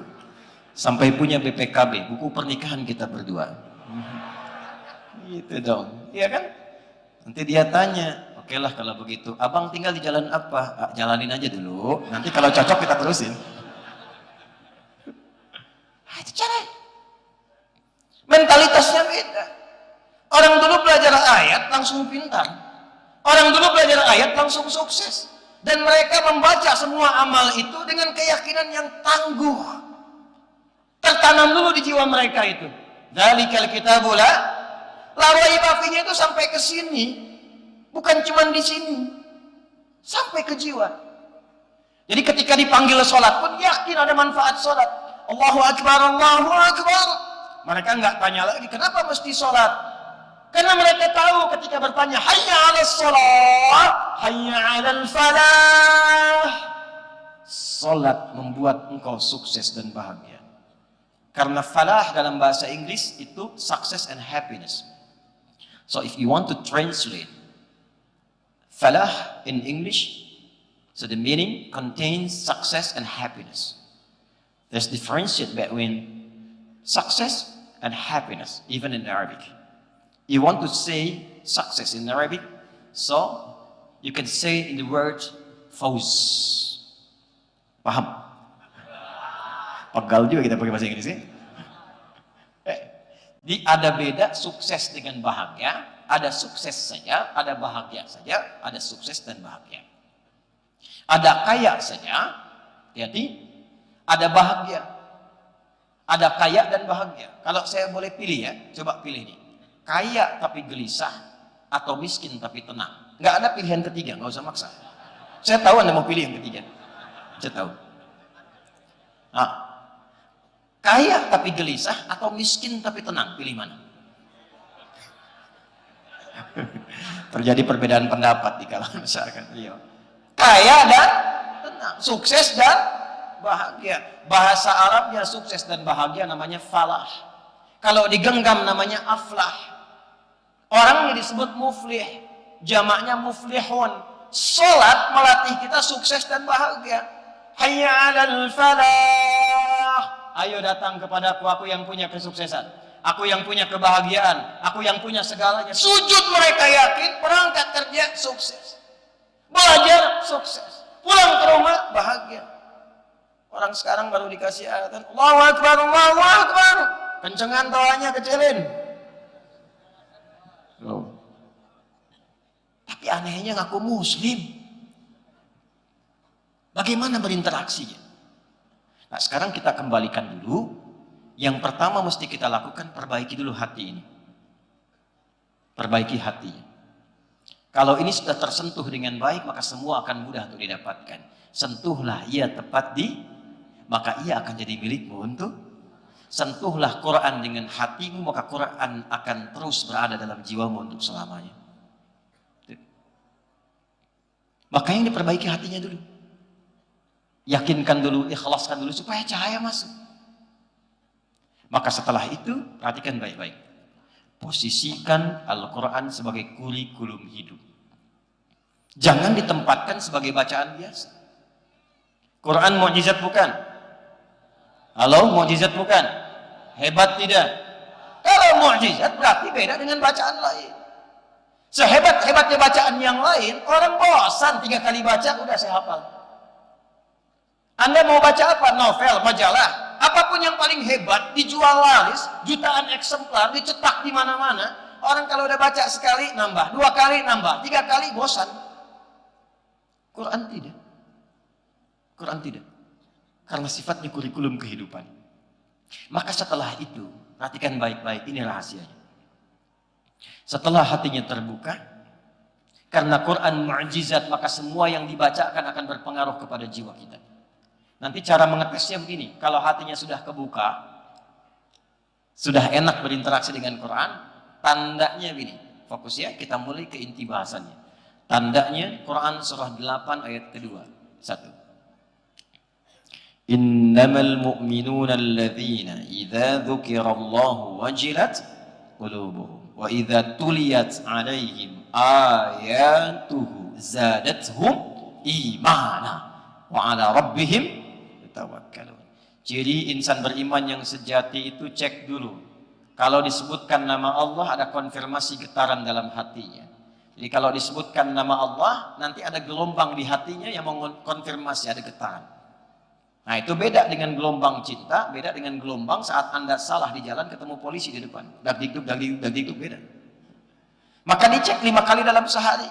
Sampai punya BPKB, buku pernikahan kita berdua. Gitu dong, iya kan? Nanti dia tanya, oke lah kalau begitu, abang tinggal di jalan apa? Jalanin aja dulu, nanti kalau cocok kita terusin. Itu cara. Mentalitasnya beda. Orang dulu belajar ayat langsung pintar. Orang dulu belajar ayat langsung sukses. Dan mereka membaca semua amal itu dengan keyakinan yang tangguh. Tertanam dulu di jiwa mereka itu. Dzalikal kitabu la raiba fihi, itu sampai ke sini. Bukan cuma di sini. Sampai ke jiwa. Jadi ketika dipanggil sholat pun yakin ada manfaat sholat. Allahu Akbar, Allahu Akbar. Mereka nggak tanya lagi, kenapa mesti sholat? Karena mereka tahu ketika bertanya, hayya 'alas shalah, hayya 'alal falah. Salat membuat engkau sukses dan bahagia. Karena falah dalam bahasa Inggris itu success and happiness. So if you want to translate falah in English, so the meaning contains success and happiness. There's differentiate between success and happiness, even in Arabic. You want to say success in Arabic, so you can say in the word fawz. Paham? Pegal juga kita pakai bahasa Inggris ya. Ada beda sukses dengan bahagia, ada sukses saja, ada bahagia saja, ada sukses dan bahagia. Ada kaya saja, hati-hati, ada bahagia. Ada kaya dan bahagia. Kalau saya boleh pilih ya, coba pilih nih. Kaya tapi gelisah atau miskin tapi tenang. Nggak ada pilihan ketiga, nggak usah maksa. Saya tahu Anda mau pilih yang ketiga. Saya tahu. Nah, kaya tapi gelisah atau miskin tapi tenang, pilih mana? Terjadi perbedaan pendapat di kalangan masyarakat. Iya. Kaya dan tenang, sukses dan bahagia. Bahasa Arabnya sukses dan bahagia namanya falah. Kalau digenggam namanya aflah. Orangnya disebut muflih, jamaknya muflihun. Salat melatih kita sukses dan bahagia. Hayya 'alal falah. Ayo datang kepadaku, aku yang punya kesuksesan. Aku yang punya kebahagiaan, aku yang punya segalanya. Sujud mereka yakin, berangkat kerja sukses. Belajar sukses. Pulang ke rumah bahagia. Orang sekarang baru dikasih ayat, Allahu Akbar, Allahu Akbar. Kencengan doanya kecilin. Oh. Tapi anehnya ngaku muslim. Bagaimana berinteraksinya? Nah, sekarang kita kembalikan dulu. Yang pertama mesti kita lakukan, perbaiki dulu hati ini. Perbaiki hatinya. Kalau ini sudah tersentuh dengan baik, maka semua akan mudah untuk didapatkan. Sentuhlah ia tepat di, maka ia akan jadi milikmu untuk. Sentuhlah Quran dengan hatimu, maka Quran akan terus berada dalam jiwamu untuk selamanya. Maka yang diperbaiki hatinya dulu. Yakinkan dulu, ikhlaskan dulu supaya cahaya masuk. Maka setelah itu, perhatikan baik-baik. Posisikan Al-Quran sebagai kurikulum hidup. Jangan ditempatkan sebagai bacaan biasa. Quran mukjizat bukan? Halo, mukjizat bukan? Hebat tidak? Kalau mukjizat berarti beda dengan bacaan lain. Sehebat-hebatnya bacaan yang lain, orang bosan 3 kali baca, udah saya hafal. Anda mau baca apa? Novel, majalah, apapun yang paling hebat, dijual laris, jutaan eksemplar, dicetak di mana-mana. Orang kalau udah baca sekali, nambah. 2 kali, nambah. 3 kali, bosan. Quran tidak. Quran tidak. Karena sifatnya kurikulum kehidupan. Maka setelah itu, perhatikan baik-baik, ini rahasianya. Setelah hatinya terbuka, karena Quran mukjizat, maka semua yang dibacakan akan berpengaruh kepada jiwa kita. Nanti cara mengetesnya begini, kalau hatinya sudah kebuka, sudah enak berinteraksi dengan Quran, tandanya begini, fokus ya, kita mulai ke inti bahasannya. Tandanya Quran surah 8 ayat kedua. 1. Innamal mu'minuna alladzina idza dzukirallahu wajilat qulubuhum wa idza tuliyat 'alaihim ayatuhu zadatuhum imana wa 'ala rabbihim yatawakkalun. Ciri insan beriman yang sejati itu cek dulu. Kalau disebutkan nama Allah ada konfirmasi getaran dalam hatinya. Jadi kalau disebutkan nama Allah nanti ada gelombang di hatinya yang mengkonfirmasi ada getaran. Nah itu beda dengan gelombang cinta, beda dengan gelombang saat Anda salah di jalan ketemu polisi di depan. Dagdikduk beda. Maka dicek 5 kali dalam sehari.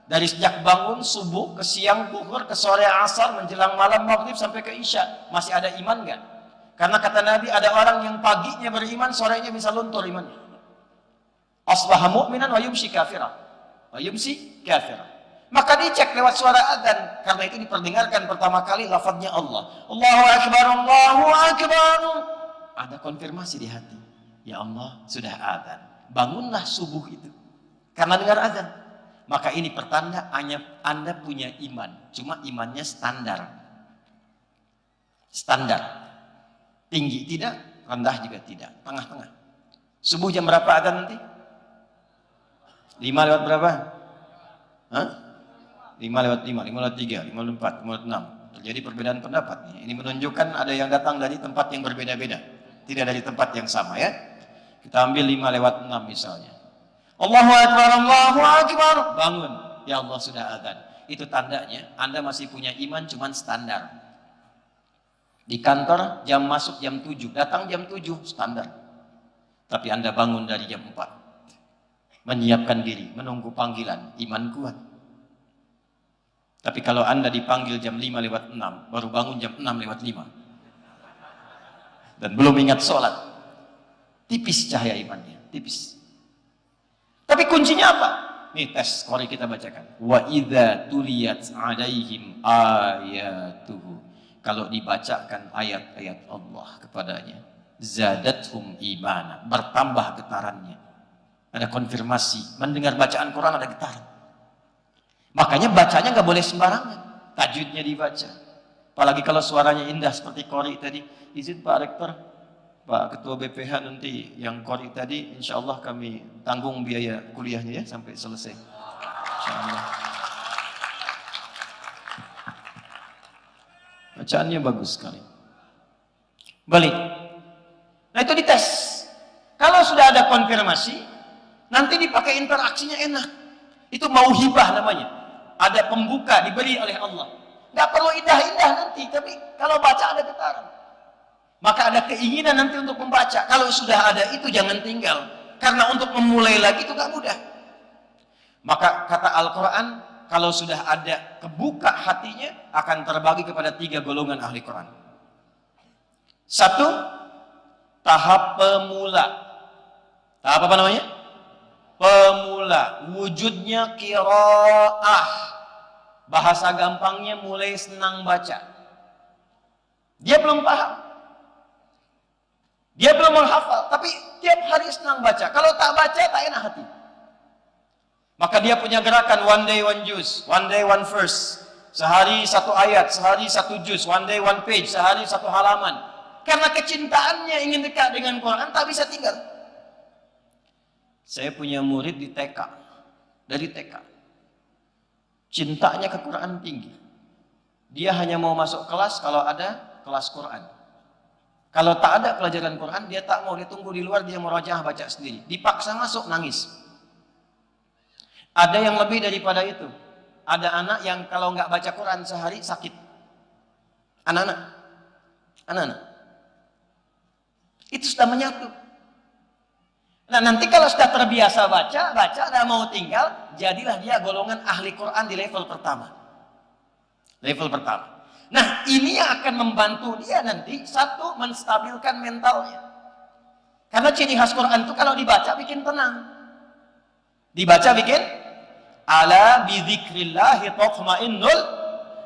Dari sejak bangun, subuh, ke siang, zuhur, ke sore, asar, menjelang malam, maghrib, sampai ke isya. Masih ada iman nggak? Karena kata Nabi ada orang yang paginya beriman, sorenya bisa luntur imannya. Asbaha mu'minan wa yumsi kafiran. Wa yumsi kafiran. Maka dicek lewat suara adzan. Karena itu diperdengarkan pertama kali lafadznya Allah. Allahu Akbar, Allahu Akbar. Ada konfirmasi di hati. Ya Allah, sudah adzan. Bangunlah subuh itu. Karena dengar adzan. Maka ini pertanda Anda punya iman. Cuma imannya standar. Standar. Tinggi tidak, rendah juga tidak. Tengah-tengah. Subuh jam berapa adzan nanti? 5 lewat berapa? Hah? 5 lewat 5, 5 lewat 3, 5 lewat 4, 5 lewat 6. Terjadi perbedaan pendapat nih. Ini menunjukkan ada yang datang dari tempat yang berbeda-beda. Tidak dari tempat yang sama ya. Kita ambil 5 lewat 6 misalnya. Allahu Akbar, Allahu Akbar. Bangun. Ya Allah sudah adzan. Itu tandanya Anda masih punya iman cuman standar. Di kantor jam masuk jam 7, datang jam 7 standar. Tapi Anda bangun dari jam 4. Menyiapkan diri, menunggu panggilan, iman kuat. Tapi kalau Anda dipanggil jam 5 lewat 6, baru bangun jam 6 lewat 5. Dan belum ingat sholat. Tipis cahaya imannya, tipis. Tapi kuncinya apa? Nih tes Qori kita bacakan. Wa idza tuliyat 'alaihim ayatuhu. Kalau dibacakan ayat-ayat Allah kepadanya, zadathum imana, bertambah getarannya. Ada konfirmasi, mendengar bacaan Quran ada getaran. Makanya bacanya nggak boleh sembarangan, tajwidnya dibaca. Apalagi kalau suaranya indah seperti Qori tadi. Izin Pak Rektor, Pak Ketua BPH nanti yang Qori tadi, insya Allah kami tanggung biaya kuliahnya ya sampai selesai. Insya Allah. Bacaannya bagus sekali. Balik. Nah itu dites. Kalau sudah ada konfirmasi, nanti dipakai interaksinya enak. Itu mauhibah namanya. Ada pembuka diberi oleh Allah. Nggak perlu indah-indah nanti, tapi kalau baca ada getaran. Maka ada keinginan nanti untuk membaca. Kalau sudah ada itu jangan tinggal. Karena untuk memulai lagi itu nggak mudah. Maka kata Al-Quran, kalau sudah ada kebuka hatinya, akan terbagi kepada 3 golongan ahli Quran. 1, tahap pemula. Tahap apa namanya? Pemula. Wujudnya qiraah. Bahasa gampangnya mulai senang baca. Dia belum paham. Dia belum menghafal, tapi tiap hari senang baca. Kalau tak baca, tak enak hati. Maka dia punya gerakan one day one juz, one day one verse. Sehari satu ayat, sehari satu juz, one day one page, sehari satu halaman. Karena kecintaannya ingin dekat dengan Quran, tak bisa tinggal. Saya punya murid di TK, dari TK. Cintanya ke Quran tinggi. Dia hanya mau masuk kelas kalau ada kelas Quran. Kalau tak ada pelajaran Quran, dia tak mau, dia tunggu di luar, dia murojaah baca sendiri. Dipaksa masuk, nangis. Ada yang lebih daripada itu. Ada anak yang kalau nggak baca Quran sehari sakit. Anak-anak. Itu sudah menyatu. Nah nanti kalau sudah terbiasa baca, dan mau tinggal, jadilah dia golongan ahli Quran di level pertama. Level pertama. Nah ini yang akan membantu dia nanti, satu, menstabilkan mentalnya. Karena ciri khas Quran itu kalau dibaca bikin tenang. Dibaca bikin ala bidzikrillahi tatmainnul.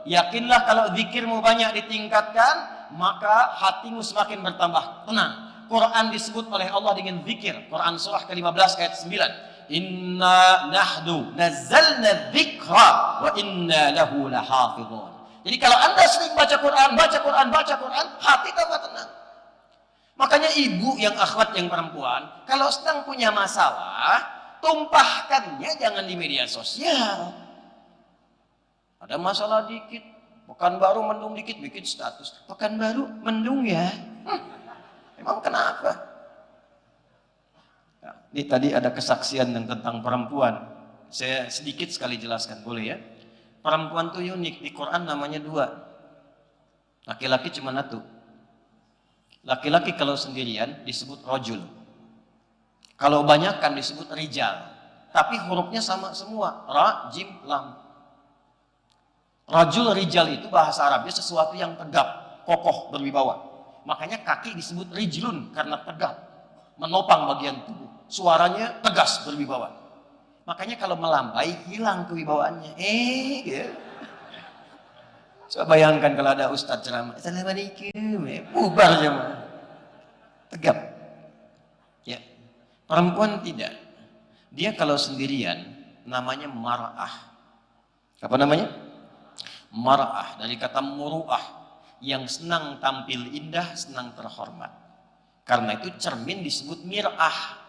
Yakinlah kalau zikirmu banyak ditingkatkan, maka hatimu semakin bertambah tenang. Quran disebut oleh Allah dengan zikir. Quran surah ke-15 ayat 9. Inna nahnu nazzalna dzikra wa inna lahu lahafizun. Jadi kalau Anda sering baca Quran, hati tambah tenang. Makanya ibu yang akhwat yang perempuan, kalau sedang punya masalah, tumpahkannya jangan di media sosial. Ada masalah dikit, pekan baru mendung dikit, bikin status. Pekan baru mendung ya. Emang kenapa? Nah, ini tadi ada kesaksian yang tentang perempuan. Saya sedikit sekali jelaskan, boleh ya? Perempuan itu unik, di Quran namanya 2. Laki-laki cuma 1. Laki-laki kalau sendirian disebut rajul. Kalau banyak kan disebut rijal. Tapi hurufnya sama semua. Ra, jim, lam. Rajul, rijal itu bahasa Arabnya sesuatu yang tegap, kokoh, berwibawa. Makanya kaki disebut rijlun karena tegap. Menopang bagian tubuh. Suaranya tegas, berwibawa. Makanya kalau melambai hilang kewibawaannya. Gitu. Coba bayangkan kalau ada ustadz ceramah. Assalamualaikum. Bubar jemaah. Tegap. Ya. Perempuan tidak. Dia kalau sendirian namanya mar'ah. Apa namanya? Mar'ah. Dari kata muru'ah. Yang senang tampil indah, senang terhormat. Karena itu cermin disebut mir'ah.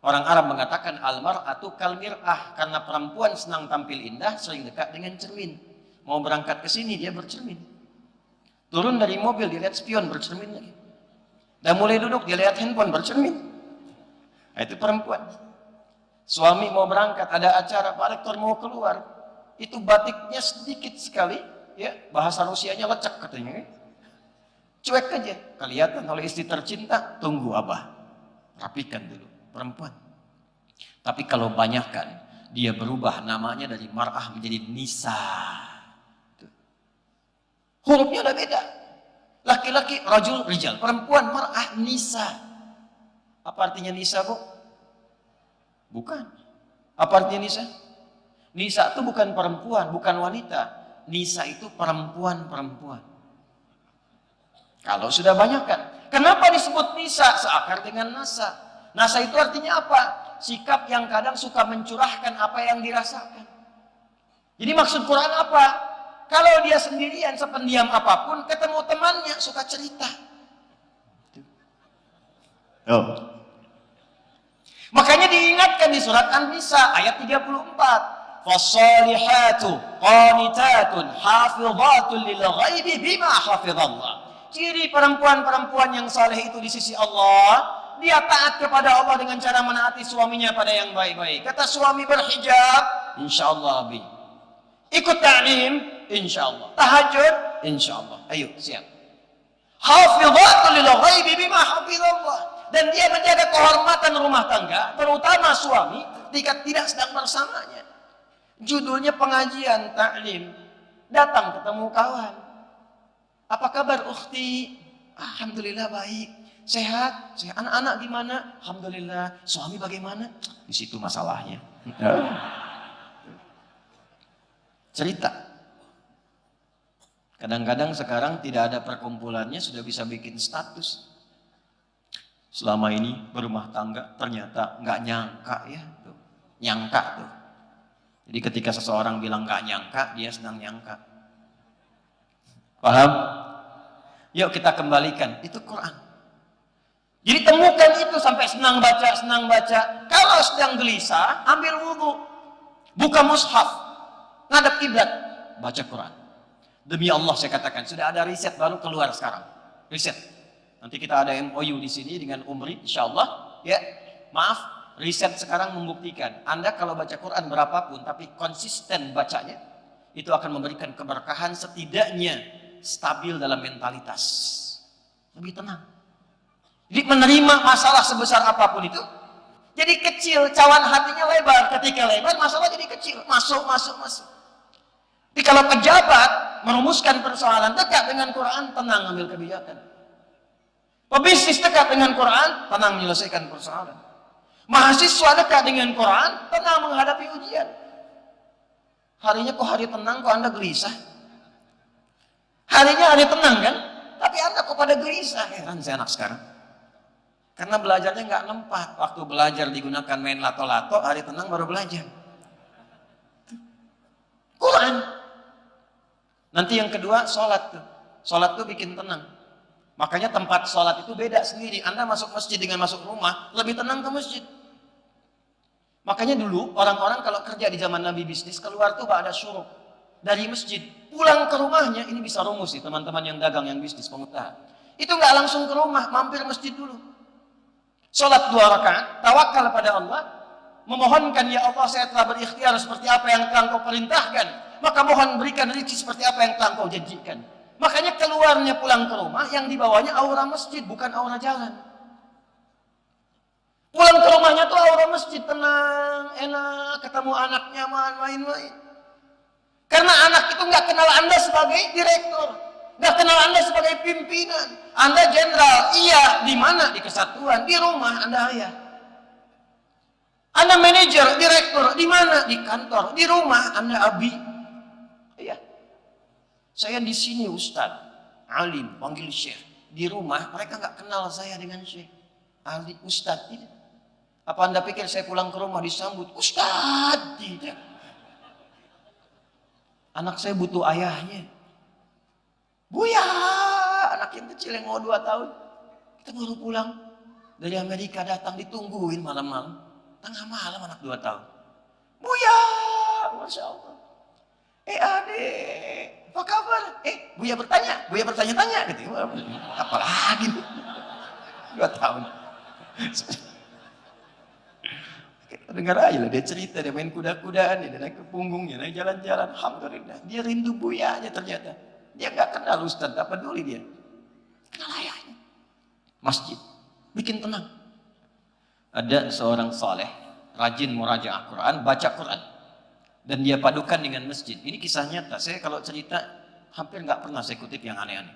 Orang Arab mengatakan al-mar'atu kal mir'ah. Karena perempuan senang tampil indah, sering dekat dengan cermin. Mau berangkat ke sini dia bercermin. Turun dari mobil dia lihat spion, bercermin lagi. Dan mulai duduk dia lihat handphone, bercermin. Nah, itu perempuan. Suami mau berangkat, ada acara, Pak Rektor mau keluar. Itu batiknya sedikit sekali, ya bahasa Rusianya lecek katanya. Cuek aja, kelihatan oleh istri tercinta, tunggu abah. Rapikan dulu, perempuan. Tapi kalau banyakkan, dia berubah namanya dari mar'ah menjadi nisa. Hurufnya udah beda. Laki-laki rajul rijal, perempuan mar'ah nisa. Apa artinya nisa, Bu? Bukan. Apa artinya nisa? Nisa itu bukan perempuan, bukan wanita. Nisa itu perempuan-perempuan. Kalau sudah banyak kan. Kenapa disebut nisa? Seakar dengan nasa. Nasa itu artinya apa? Sikap yang kadang suka mencurahkan apa yang dirasakan. Jadi maksud Quran apa? Kalau dia sendirian, sependiam apapun, ketemu temannya, suka cerita. Oh. Makanya diingatkan di surat An-Nisa ayat 34. Fassalihatu qanitatun hafizatun lil ghaibi bima hafizallah. Ciri perempuan-perempuan yang saleh itu di sisi Allah, dia taat kepada Allah dengan cara menaati suaminya pada yang baik-baik. Kata suami berhijab, insyaallah abi. Ikut ta'lim, insyaallah. Tahajud, insyaallah. Ayo, siap. Hafizatun lil ghaibi bima hafizallah. Dan dia menjaga kehormatan rumah tangga, terutama suami ketika tidak sedang bersamanya. Judulnya pengajian, ta'lim. Datang ketemu kawan. Apa kabar ukhti? Alhamdulillah baik. Sehat? Sehat. Anak-anak gimana? Alhamdulillah. Suami bagaimana? Di situ masalahnya. Cerita. Kadang-kadang sekarang tidak ada perkumpulannya sudah bisa bikin status. Selama ini berumah tangga ternyata nggak nyangka ya. Tuh. Nyangka tuh. Jadi ketika seseorang bilang nggak nyangka, dia sedang nyangka. Paham? Yuk kita kembalikan, itu Quran. Jadi temukan itu sampai senang baca, senang baca. Kalau sedang gelisah, ambil wudhu, buka mushaf, ngadep kiblat, baca Quran. Demi Allah saya katakan, sudah ada riset baru keluar sekarang. Riset. Nanti kita ada MOU di sini dengan Umri, insyaallah. Ya, maaf. Riset sekarang membuktikan, Anda kalau baca Quran berapapun, tapi konsisten bacanya, itu akan memberikan keberkahan, setidaknya stabil dalam mentalitas. Lebih tenang. Jadi menerima masalah sebesar apapun itu, jadi kecil, cawan hatinya lebar. Ketika lebar, masalah jadi kecil. Masuk. Tapi kalau pejabat merumuskan persoalan dekat dengan Quran, tenang ambil kebijakan. Pebisnis dekat dengan Quran, tenang menyelesaikan persoalan. Mahasiswa dekat dengan Quran, tenang menghadapi ujian. Harinya kok hari tenang, kok Anda gelisah? Harinya hari tenang kan? Tapi Anda kok pada gelisah? Heran saya anak sekarang. Karena belajarnya nggak nempat. Waktu belajar digunakan main lato-lato, hari tenang baru belajar. Quran. Nanti yang kedua, sholat tuh. Sholat tuh bikin tenang. Makanya tempat sholat itu beda sendiri. Anda masuk masjid dengan masuk rumah, lebih tenang ke masjid. Makanya dulu orang-orang kalau kerja di zaman Nabi bisnis, keluar tuh ada syuruk dari masjid. Pulang ke rumahnya, ini bisa rumus sih teman-teman yang dagang, yang bisnis, pengusaha. Itu nggak langsung ke rumah, mampir masjid dulu. Sholat 2 rakaat, tawakal pada Allah, memohonkan, ya Allah saya telah berikhtiar seperti apa yang telah Engkau perintahkan, maka mohon berikan rezeki seperti apa yang telah Engkau janjikan. Makanya keluarnya pulang ke rumah, yang dibawanya aura masjid, bukan aura jalan. Pulang ke rumahnya tuh aura masjid, tenang, enak, ketemu anak nyaman, main-main. Karena anak itu nggak kenal Anda sebagai direktur, nggak kenal Anda sebagai pimpinan. Anda jenderal, iya, di mana? Di kesatuan, di rumah Anda ayah. Anda manajer, direktur, di mana? Di kantor, di rumah Anda abi. Iya. Saya di sini Ustaz, alim, panggil Syekh. Di rumah mereka nggak kenal saya dengan Syekh, Ali, Ustaz. Tidak. Apa Anda pikir saya pulang ke rumah disambut Ustaz? Tidak. Anak saya butuh ayahnya. Buya, anak yang kecil yang mau 2 tahun. Kita baru pulang dari Amerika, datang ditungguin malam-malam. Tengah malam anak 2 tahun. Buya, Masya Allah. Adik, apa kabar? Buya bertanya-tanya gitu. Apalagi 2 tahun. Dengar aja lah, dia cerita, dia main kuda-kudaan, dia naik ke punggungnya, naik jalan-jalan. Alhamdulillah, dia rindu buyanya ternyata. Dia nggak kenal Ustaz, tak peduli dia. Kenal ayahnya. Masjid, bikin tenang. Ada seorang saleh, rajin murajaah Quran, baca Quran. Dan dia padukan dengan masjid. Ini kisah nyata. Saya kalau cerita, hampir nggak pernah saya kutip yang aneh-aneh.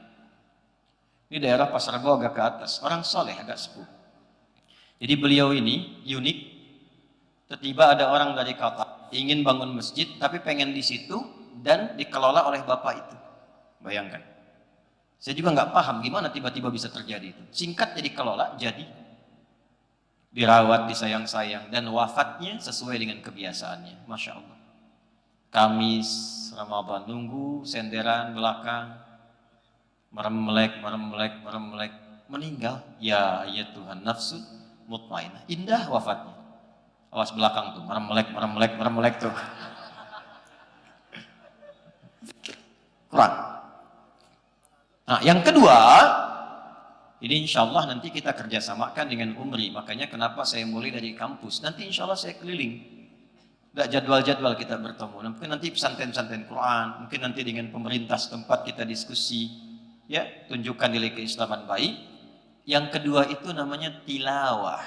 Ini daerah Pasar Rebo agak ke atas. Orang saleh, agak sepuh. Jadi beliau ini unik. Tiba-tiba ada orang dari kota ingin bangun masjid, tapi pengen di situ dan dikelola oleh bapak itu. Bayangkan. Saya juga nggak paham gimana tiba-tiba bisa terjadi itu. Singkat jadi kelola, jadi dirawat, disayang-sayang, dan wafatnya sesuai dengan kebiasaannya. Masya Allah. Kamis Ramadan nunggu senderan belakang, meremlek, meninggal. Ya Tuhan, nafsu mutmainah. Indah wafatnya. Awas belakang tuh, meremlek tuh. Kurang. Nah, yang kedua, ini insya Allah nanti kita kerjasamakan dengan Umri. Makanya kenapa saya mulai dari kampus. Nanti insya Allah saya keliling. Nggak jadwal-jadwal kita bertemu. Mungkin nanti pesantren-pesantren Quran. Mungkin nanti dengan pemerintah setempat kita diskusi. Ya, tunjukkan nilai keislaman baik. Yang kedua itu namanya tilawah.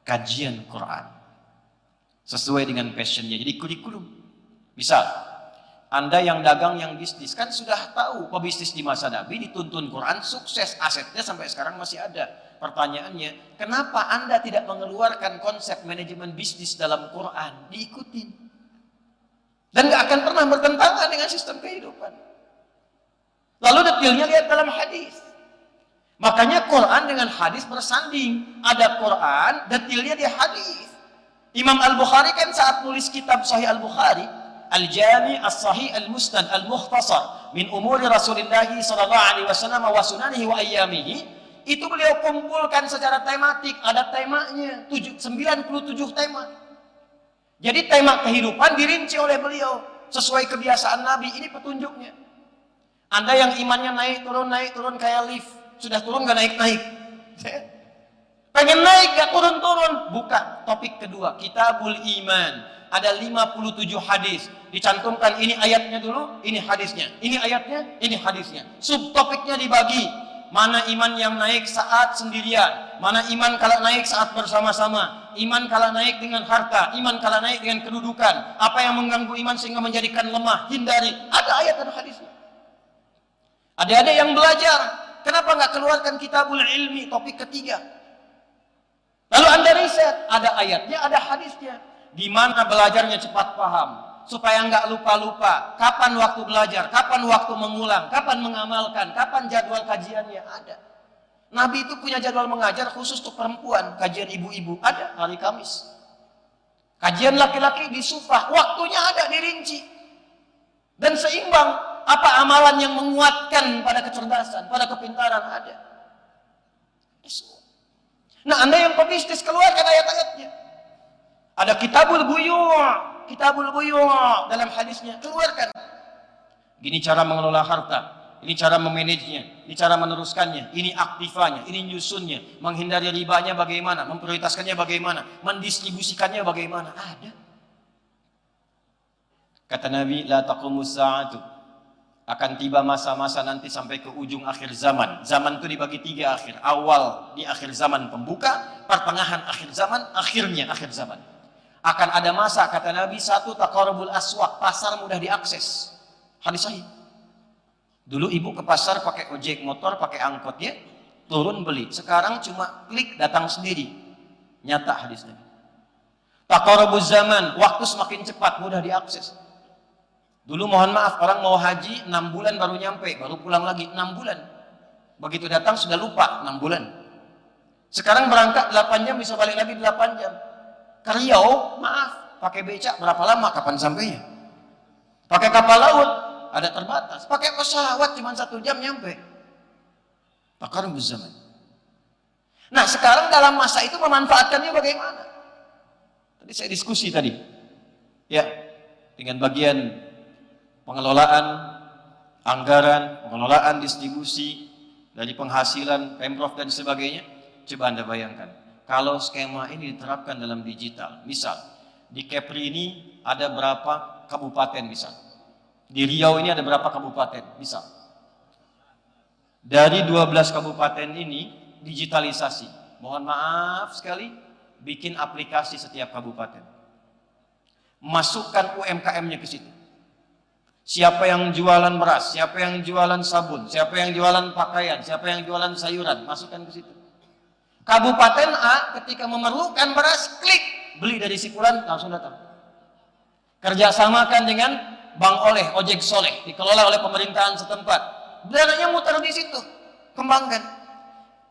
Kajian Quran. Sesuai dengan passionnya, jadi kurikulum. Misal, Anda yang dagang, yang bisnis, kan sudah tahu pebisnis di masa Nabi dituntun Quran, sukses, asetnya sampai sekarang masih ada. Pertanyaannya, kenapa Anda tidak mengeluarkan konsep manajemen bisnis dalam Quran? Diikutin. Dan gak akan pernah bertentangan dengan sistem kehidupan. Lalu detailnya lihat dalam hadis. Makanya Quran dengan hadis bersanding. Ada Quran, detailnya di hadis. Imam Al-Bukhari kan saat nulis kitab Sahih Al-Bukhari, Al-Jami' As-Sahih Al-Musnad Al-Mukhtasar min umuri Rasulullah sallallahu alaihi wasallam wa sunanihi wa ayyamihi, itu beliau kumpulkan secara tematik, ada temanya 97 tema. Jadi tema kehidupan dirinci oleh beliau sesuai kebiasaan Nabi. Ini petunjuknya. Anda yang imannya naik turun kayak lift, sudah turun gak naik. Pengen naik gak turun. Buka topik kedua, Kitabul Iman. Ada 57 hadis. Dicantumkan ini ayatnya dulu, ini hadisnya. Ini ayatnya, ini hadisnya. Subtopiknya dibagi. Mana iman yang naik saat sendirian, mana iman kalau naik saat bersama-sama, iman kalau naik dengan harta, iman kalau naik dengan kedudukan, apa yang mengganggu iman sehingga menjadikan lemah, hindari. Ada ayat dan hadisnya. Adik-adik yang belajar, kenapa nggak keluarkan Kitabul Ilmi, topik ketiga? Lalu Anda riset, ada ayatnya, ada hadisnya. Di mana belajarnya cepat paham, supaya nggak lupa-lupa. Kapan waktu belajar, kapan waktu mengulang, kapan mengamalkan, kapan jadwal kajiannya ada. Nabi itu punya jadwal mengajar khusus untuk perempuan, kajian ibu-ibu ada hari Kamis. Kajian laki-laki di Sufah, waktunya ada dirinci. Dan seimbang. Apa amalan yang menguatkan pada kecerdasan, pada kepintaran ada. Nah, Anda yang pebisnis, keluarkan ayat-ayatnya. Ada Kitabul Buyu' dalam hadisnya, keluarkan. Gini cara mengelola harta, ini cara memanagenya, ini cara meneruskannya, ini aktifanya, ini nyusunnya, menghindari ribanya bagaimana, memprioritaskannya bagaimana, mendistribusikannya bagaimana, ada. Kata Nabi, la taqumus sa'atu, akan tiba masa-masa nanti sampai ke ujung akhir zaman. Zaman itu dibagi 3 akhir. Awal di akhir zaman pembuka, pertengahan akhir zaman, akhirnya akhir zaman. Akan ada masa, kata Nabi, satu taqarrubul aswaq, pasar mudah diakses. Hadis sahih. Dulu ibu ke pasar pakai ojek motor, pakai angkotnya, turun beli. Sekarang cuma klik datang sendiri. Nyata hadis Nabi. Taqarrubuz zaman, waktu semakin cepat, mudah diakses. Dulu mohon maaf, orang mau haji 6 bulan baru nyampe, baru pulang lagi 6 bulan. Begitu datang sudah lupa 6 bulan. Sekarang berangkat 8 jam bisa balik lagi 8 jam. Ke Riau, maaf, pakai becak berapa lama kapan sampainya? Pakai kapal laut ada terbatas. Pakai pesawat cuma 1 jam nyampe. Taqarrubuz zaman. Nah, sekarang dalam masa itu memanfaatkannya bagaimana? Tadi saya diskusi tadi. Ya, dengan bagian pengelolaan anggaran, pengelolaan distribusi dari penghasilan Pemprov dan sebagainya. Coba Anda bayangkan, kalau skema ini diterapkan dalam digital, misal di Kepri ini ada berapa kabupaten misal, di Riau ini ada berapa kabupaten misal, dari 12 kabupaten ini digitalisasi, mohon maaf sekali, bikin aplikasi setiap kabupaten, masukkan UMKM-nya ke situ. Siapa yang jualan beras, siapa yang jualan sabun, siapa yang jualan pakaian, siapa yang jualan sayuran, masukkan ke situ. Kabupaten A ketika memerlukan beras, klik, beli dari si fulan, langsung datang. Kerjasamakan dengan Bang Oleh, Ojek Soleh, dikelola oleh pemerintahan setempat. Dananya muter di situ, kembangkan.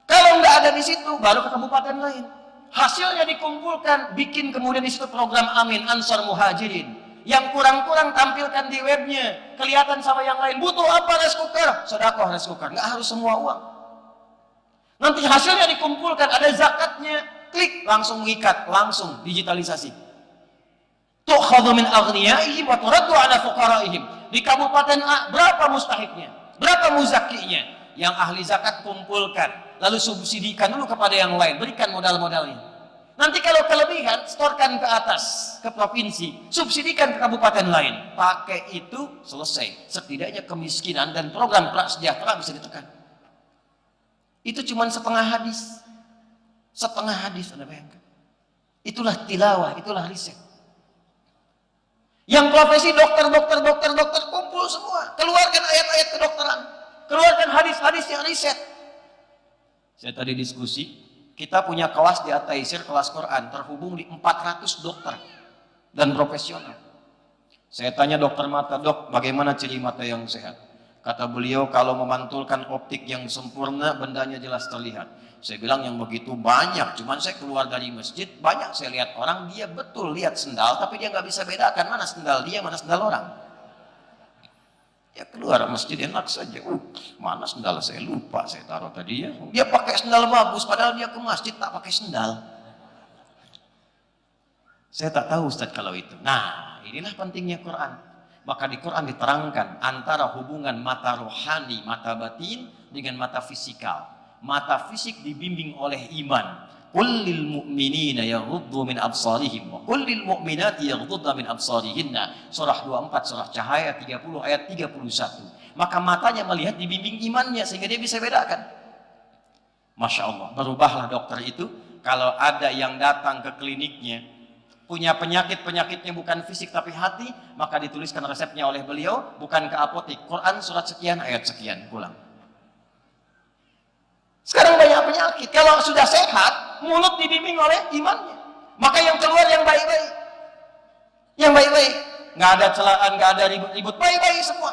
Kalau nggak ada di situ, baru ke kabupaten lain. Hasilnya dikumpulkan, bikin kemudian di situ program Amin, Ansar Muhajirin. Yang kurang-kurang tampilkan di webnya, kelihatan sama yang lain. Butuh apa rice cooker? Sedekah rice cooker, nggak harus semua uang. Nanti hasilnya dikumpulkan, ada zakatnya, klik, langsung mengikat, langsung digitalisasi. Tu'khadhu min aghniyaihim wa turaddu ala fuqaraihim. Di kabupaten A, berapa mustahiknya? Berapa muzakkinya? Yang ahli zakat kumpulkan, lalu subsidikan dulu kepada yang lain, berikan modal-modalnya. Nanti kalau kelebihan, setorkan ke atas, ke provinsi, subsidikan ke kabupaten lain. Pakai itu, selesai. Setidaknya kemiskinan dan program prasejahtera bisa ditekan. Itu cuma setengah hadis. Setengah hadis, Anda bayangkan. Itulah tilawah, itulah riset. Yang profesi dokter, kumpul semua. Keluarkan ayat-ayat kedokteran. Keluarkan hadis-hadis yang riset. Saya tadi diskusi, kita punya kelas di At-Taisir, kelas Quran, terhubung di 400 dokter dan profesional. Saya tanya dokter mata, dok, bagaimana ciri mata yang sehat? Kata beliau, kalau memantulkan optik yang sempurna, bendanya jelas terlihat. Saya bilang yang begitu banyak, cuman saya keluar dari masjid, banyak saya lihat orang, dia betul lihat sendal, tapi dia nggak bisa bedakan mana sendal dia, mana sendal orang. Ya keluar masjid enak saja, mana sendal saya, lupa saya taruh tadi ya. Dia pakai sendal bagus, padahal dia ke masjid tak pakai sendal. Saya tak tahu Ustaz kalau itu. Nah, inilah pentingnya Quran. Maka di Quran diterangkan antara hubungan mata rohani, mata batin dengan mata fisikal. Mata fisik dibimbing oleh iman. Qul lil mu'minina yaghuddu min absarihim wa qul lil mu'minati yaghuddna min absarihinna. Surah 24, surah Cahaya 30 ayat 31. Maka matanya melihat dibimbing imannya sehingga dia bisa bedakan. Masya Allah, berubahlah dokter itu. Kalau ada yang datang ke kliniknya punya penyakitnya bukan fisik tapi hati, maka dituliskan resepnya oleh beliau, bukan ke apotek. Quran surat sekian, ayat sekian, pulang. Sekarang banyak penyakit, kalau sudah sehat, mulut dibimbing oleh imannya. Maka yang keluar yang baik-baik. Yang baik-baik. Nggak ada celaan, nggak ada ribut-ribut, baik-baik semua.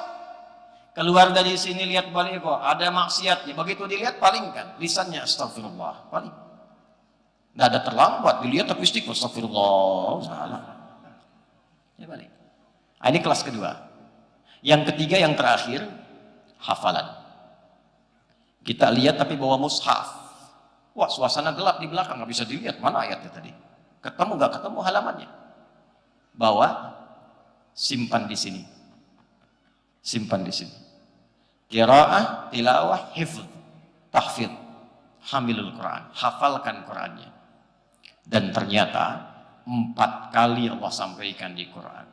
Keluar dari sini lihat balik kok, ada maksiatnya. Begitu dilihat, palingkan. Lisannya astagfirullah, paling. Nggak ada terlambat, dilihat tapi istighfar, astagfirullah, salah. Ya balik. Ini kelas kedua. Yang ketiga, yang terakhir, hafalan. Kita lihat tapi bawa mushaf. Wah, suasana gelap di belakang, nggak bisa dilihat mana ayatnya tadi. Ketemu nggak ketemu halamannya. Bawa, simpan di sini. Simpan di sini. Qiraah, tilawah, hifz, tahfidz, hamilul Quran, hafalkan Qurannya. Dan ternyata 4 kali Allah sampaikan di Quran.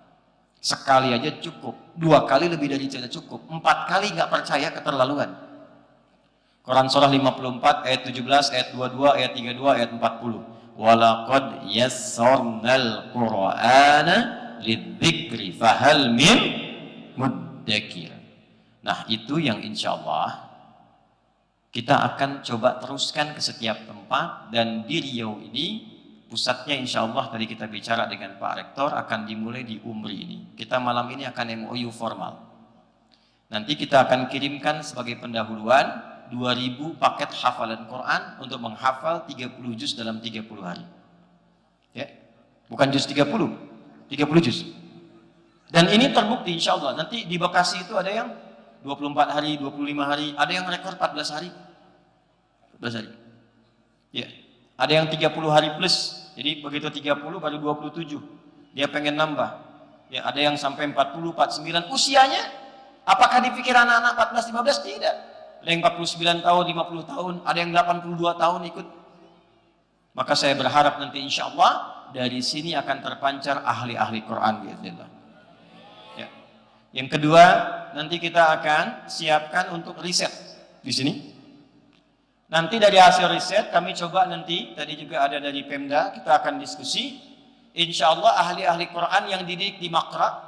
Sekali aja cukup, 2 kali lebih dari tidak cukup, 4 kali nggak percaya keterlaluan. Quran surah 54 ayat 17, ayat 22, ayat 32, ayat 40. Walaqad yassarnal Qur'ana lidzikri fahal min muddakir. Nah, itu yang insya Allah kita akan coba teruskan ke setiap tempat. Dan di Riau ini pusatnya insya Allah tadi kita bicara dengan Pak Rektor akan dimulai di Umri ini. Kita malam ini akan MOU formal. Nanti kita akan kirimkan sebagai pendahuluan 2000 paket hafalan Quran untuk menghafal 30 juz dalam 30 hari. Ya, bukan juz 30 juz. Dan ini terbukti insya Allah. Nanti di Bekasi itu ada yang 24 hari, 25 hari, ada yang rekor 14 hari. 14 hari. Ya. Ada yang 30 hari plus. Jadi begitu 30 baru 27. Dia pengen nambah. Ya, ada yang sampai 40, 49. Usianya apakah dipikir anak-anak 14, 15? Tidak. Ada yang 49 tahun, 50 tahun, ada yang 82 tahun ikut. Maka saya berharap nanti insya Allah dari sini akan terpancar ahli-ahli Quran biiznillah. Ya. Yang kedua, nanti kita akan siapkan untuk riset di sini. Nanti dari hasil riset kami coba nanti, tadi juga ada dari Pemda, kita akan diskusi. Insya Allah ahli-ahli Quran yang dididik di Makra,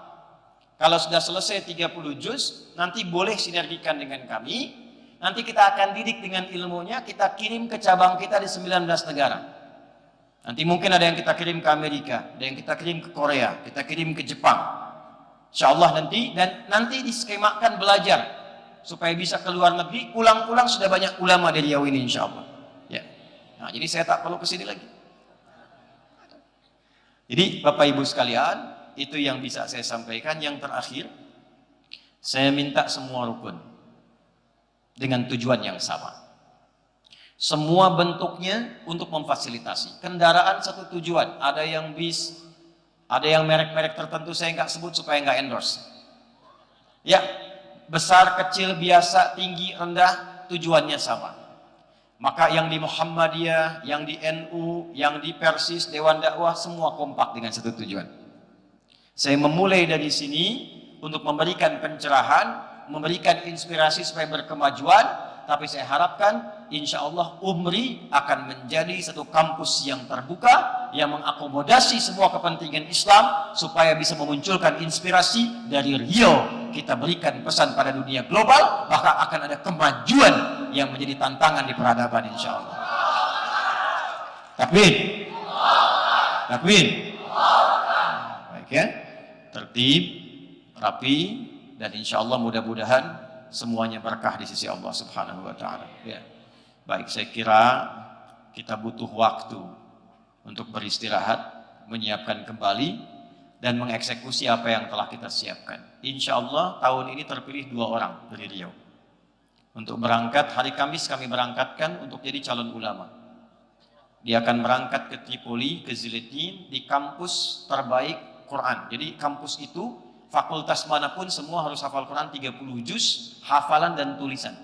kalau sudah selesai 30 juz, nanti boleh sinergikan dengan kami. Nanti kita akan didik dengan ilmunya, kita kirim ke cabang kita di 19 negara. Nanti mungkin ada yang kita kirim ke Amerika, ada yang kita kirim ke Korea, kita kirim ke Jepang. Insya Allah nanti, dan nanti diskemakan belajar supaya bisa ke luar negeri, pulang-pulang sudah banyak ulama dari Riau ini insya Allah. Ya. Nah, jadi saya tak perlu kesini lagi. Jadi Bapak Ibu sekalian, itu yang bisa saya sampaikan. Yang terakhir, saya minta semua rukun dengan tujuan yang sama. Semua bentuknya untuk memfasilitasi. Kendaraan satu tujuan, ada yang bis, ada yang merek-merek tertentu saya nggak sebut supaya nggak endorse. Ya, besar, kecil, biasa, tinggi, rendah, tujuannya sama. Maka yang di Muhammadiyah, yang di NU, yang di Persis, Dewan Dakwah, semua kompak dengan satu tujuan. Saya memulai dari sini untuk memberikan pencerahan, memberikan inspirasi supaya berkemajuan, tapi saya harapkan insya Allah Umri akan menjadi satu kampus yang terbuka, yang mengakomodasi semua kepentingan Islam, supaya bisa memunculkan inspirasi dari Riau. Kita berikan pesan pada dunia global, maka akan ada kemajuan yang menjadi tantangan di peradaban insya Allah. Takbir. Takbir. Baik ya, tertib, rapi, dan insya Allah mudah-mudahan semuanya berkah di sisi Allah Subhanahu wa Ta'ala. Ya. Baik, saya kira kita butuh waktu untuk beristirahat, menyiapkan kembali, dan mengeksekusi apa yang telah kita siapkan. Insya Allah tahun ini terpilih 2 orang dari Riau. Untuk berangkat, hari Kamis kami berangkatkan untuk jadi calon ulama. Dia akan berangkat ke Tripoli, ke Ziletin, di kampus terbaik Quran. Jadi kampus itu, fakultas manapun semua harus hafal Quran 30 juz, hafalan dan tulisan.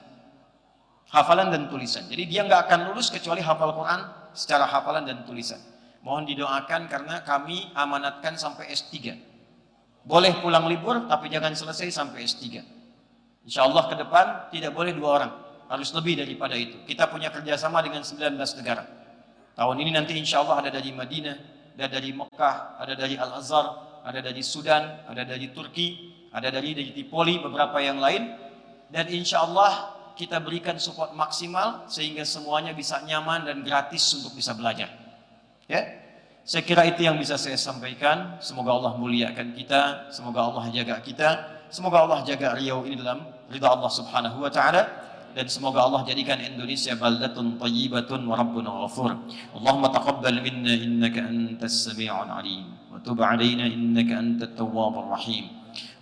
Hafalan dan tulisan. Jadi dia nggak akan lulus kecuali hafal Quran secara hafalan dan tulisan. Mohon didoakan karena kami amanatkan sampai S3. Boleh pulang libur, tapi jangan selesai sampai S3. Insya Allah ke depan tidak boleh 2 orang. Harus lebih daripada itu. Kita punya kerjasama dengan 19 negara. Tahun ini nanti insya Allah ada dari Madinah, ada dari Mekah, ada dari Al-Azhar, ada dari Sudan, ada dari Turki, ada dari Tripoli, beberapa yang lain. Dan insya Allah kita berikan support maksimal sehingga semuanya bisa nyaman dan gratis untuk bisa belajar. Ya, saya kira itu yang bisa saya sampaikan. Semoga Allah muliakan kita, semoga Allah jaga kita, semoga Allah jaga Riau ini dalam ridha Allah Subhanahu wa taala, dan semoga Allah jadikan Indonesia baldatun thayyibatun wa rabbuna ghafur. Allahumma taqabbal minna innaka antas sami'ul alim wa tub 'alaina innaka antat tawwabur rahim.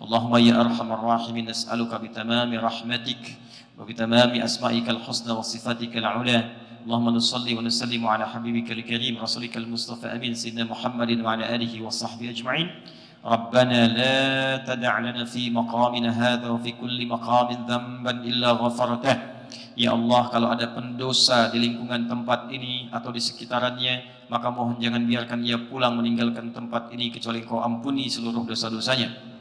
Allahumma ya arhamar rahimin nas'aluka bitamami rahmatik وبتمام أسمائك الحسنى وصفاتك العلى اللهم نصلي ونسلم على حبيبك الكريم رسولك المصطفى أمين سيدنا محمد وعلى آله وصحبه أجمعين ربنا لا تدع لنا في مقامنا هذا وفي كل مقام ذنبا إلا غفرته. Ya Allah, kalau ada pendosa di lingkungan tempat ini atau di sekitarannya, maka mohon jangan biarkan ia pulang meninggalkan tempat ini kecuali Engkau ampuni seluruh dosa-dosanya.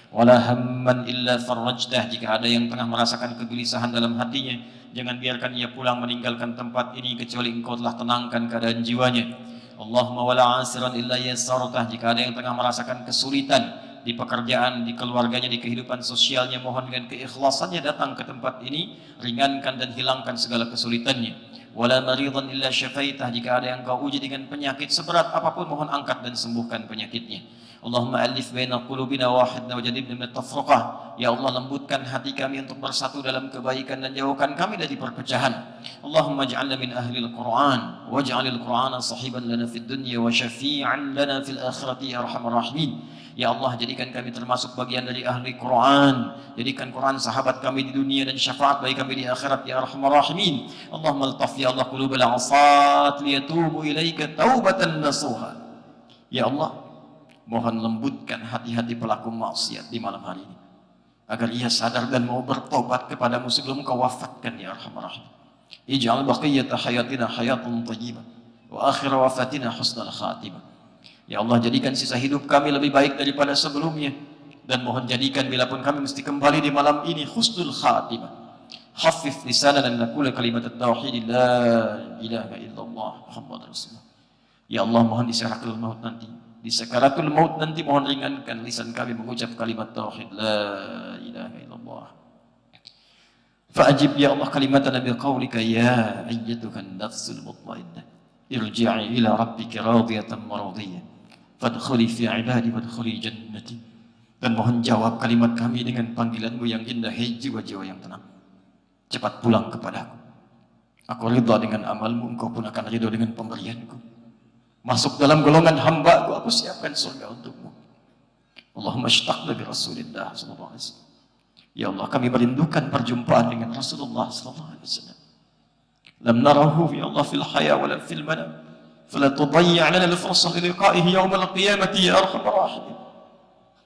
Wala hamman illa farajtah, jika ada yang tengah merasakan kegelisahan dalam hatinya, jangan biarkan ia pulang meninggalkan tempat ini kecuali Engkau telah tenangkan keadaan jiwanya. Allahumma wala asiran illa yassartah, jika ada yang tengah merasakan kesulitan di pekerjaan, di keluarganya, di kehidupan sosialnya, mohon dengan keikhlasannya datang ke tempat ini, ringankan dan hilangkan segala kesulitannya. Wala maridan illa syafaitah, jika ada yang Engkau uji dengan penyakit seberat apapun, mohon angkat dan sembuhkan penyakitnya. Allahumma alif baina qulubina wahidna wajadibna min tafraqah. Ya Allah, lembutkan hati kami untuk bersatu dalam kebaikan dan jauhkan kami dari perpecahan. Allahumma ij'alna min ahli al-Qur'an waj'alil Qur'ana sahiban lana fid dunya wa syafi'an lana fil akhirati ya arhamar rahimin. Ya Allah, jadikan kami termasuk bagian dari ahli Quran. Jadikan Quran sahabat kami di dunia dan syafaat bagi kami di akhirat ya arhamar rahimin. Allahumma altaf ya Allah qulubal 'asat liyatubu ilaika taubatan nasuha. Ya Allah, mohon lembutkan hati-hati pelaku maksiat di malam hari ini, agar ia sadar dan mau bertobat kepadamu sebelum Kau wafatkan ya arhamar rahimin. Ij'al baqiyata hayatina hayatun thayyibah wa akhir wafatina husnal khatimah. Ya Allah, jadikan sisa hidup kami lebih baik daripada sebelumnya, dan mohon jadikan bila pun kami mesti kembali di malam ini husnul khatimah. Haffif lisanana an naqula kalimat at-tauhid la ilaha illallah Muhammadur Rasulullah. Ya Allah, mohon di sakaratul maut nanti, di sakaratul maut nanti mohon ringankan lisan kami mengucap kalimat tauhid la ilaha illallah. Fa'ajib ya Allah kalimatana biqaulika ya ayyatuhan nafsul mutmainnah irji'i ila rabbika radiyatan maradiyah fadkhuli fi ibadi wadkhuli jannati. Dan mohon jawab kalimat kami dengan panggilanmu yang indah, hei jiwa-jiwa yang tenang, cepat pulang kepadaku. Aku ridha dengan amalmu, engkau pun akan ridha dengan pemberianku. Masuk dalam golongan hamba-Ku, aku siapkan surga untukmu. Allahumma ashtaqna bi Rasulillah sallallahu alaihi wasallam. Ya Allah, kami merindukan perjumpaan dengan Rasulullah sallallahu alaihi wasallam. Lam narahu ya Allah fil haya wala fil manam. Fala tudayyi' lana al-fursah li liqa'ihi yawm al-qiyamati ya arhamar rahimin.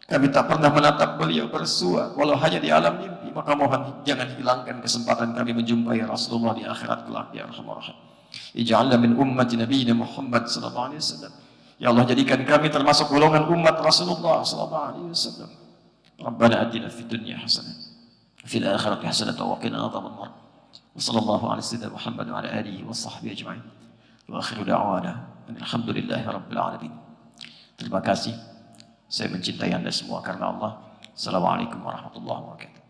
Kami tak pernah menatap beliau bersua walau hanya di alam mimpi, maka mohon jangan hilangkan kesempatan kami menjumpai Rasulullah di akhirat kelak ya arhamar rahimin. Ij'alna min ummati nabiyina Muhammad sallallahu alaihi wasallam. Ya Allah, jadikan kami termasuk golongan umat Rasulullah sallallahu alaihi wasallam. Rabbana atina fid dunya hasanah fil akhirati hasanah wa qina adzabannar. Wa sallallahu ala sayyidina Muhammad wa ala alihi wa sahbihi ajma'in. Wa akhiru da'wana alhamdulillahi rabbil alamin. Terima kasih. Saya mencintai Anda semua karena Allah. Assalamualaikum warahmatullahi wabarakatuh.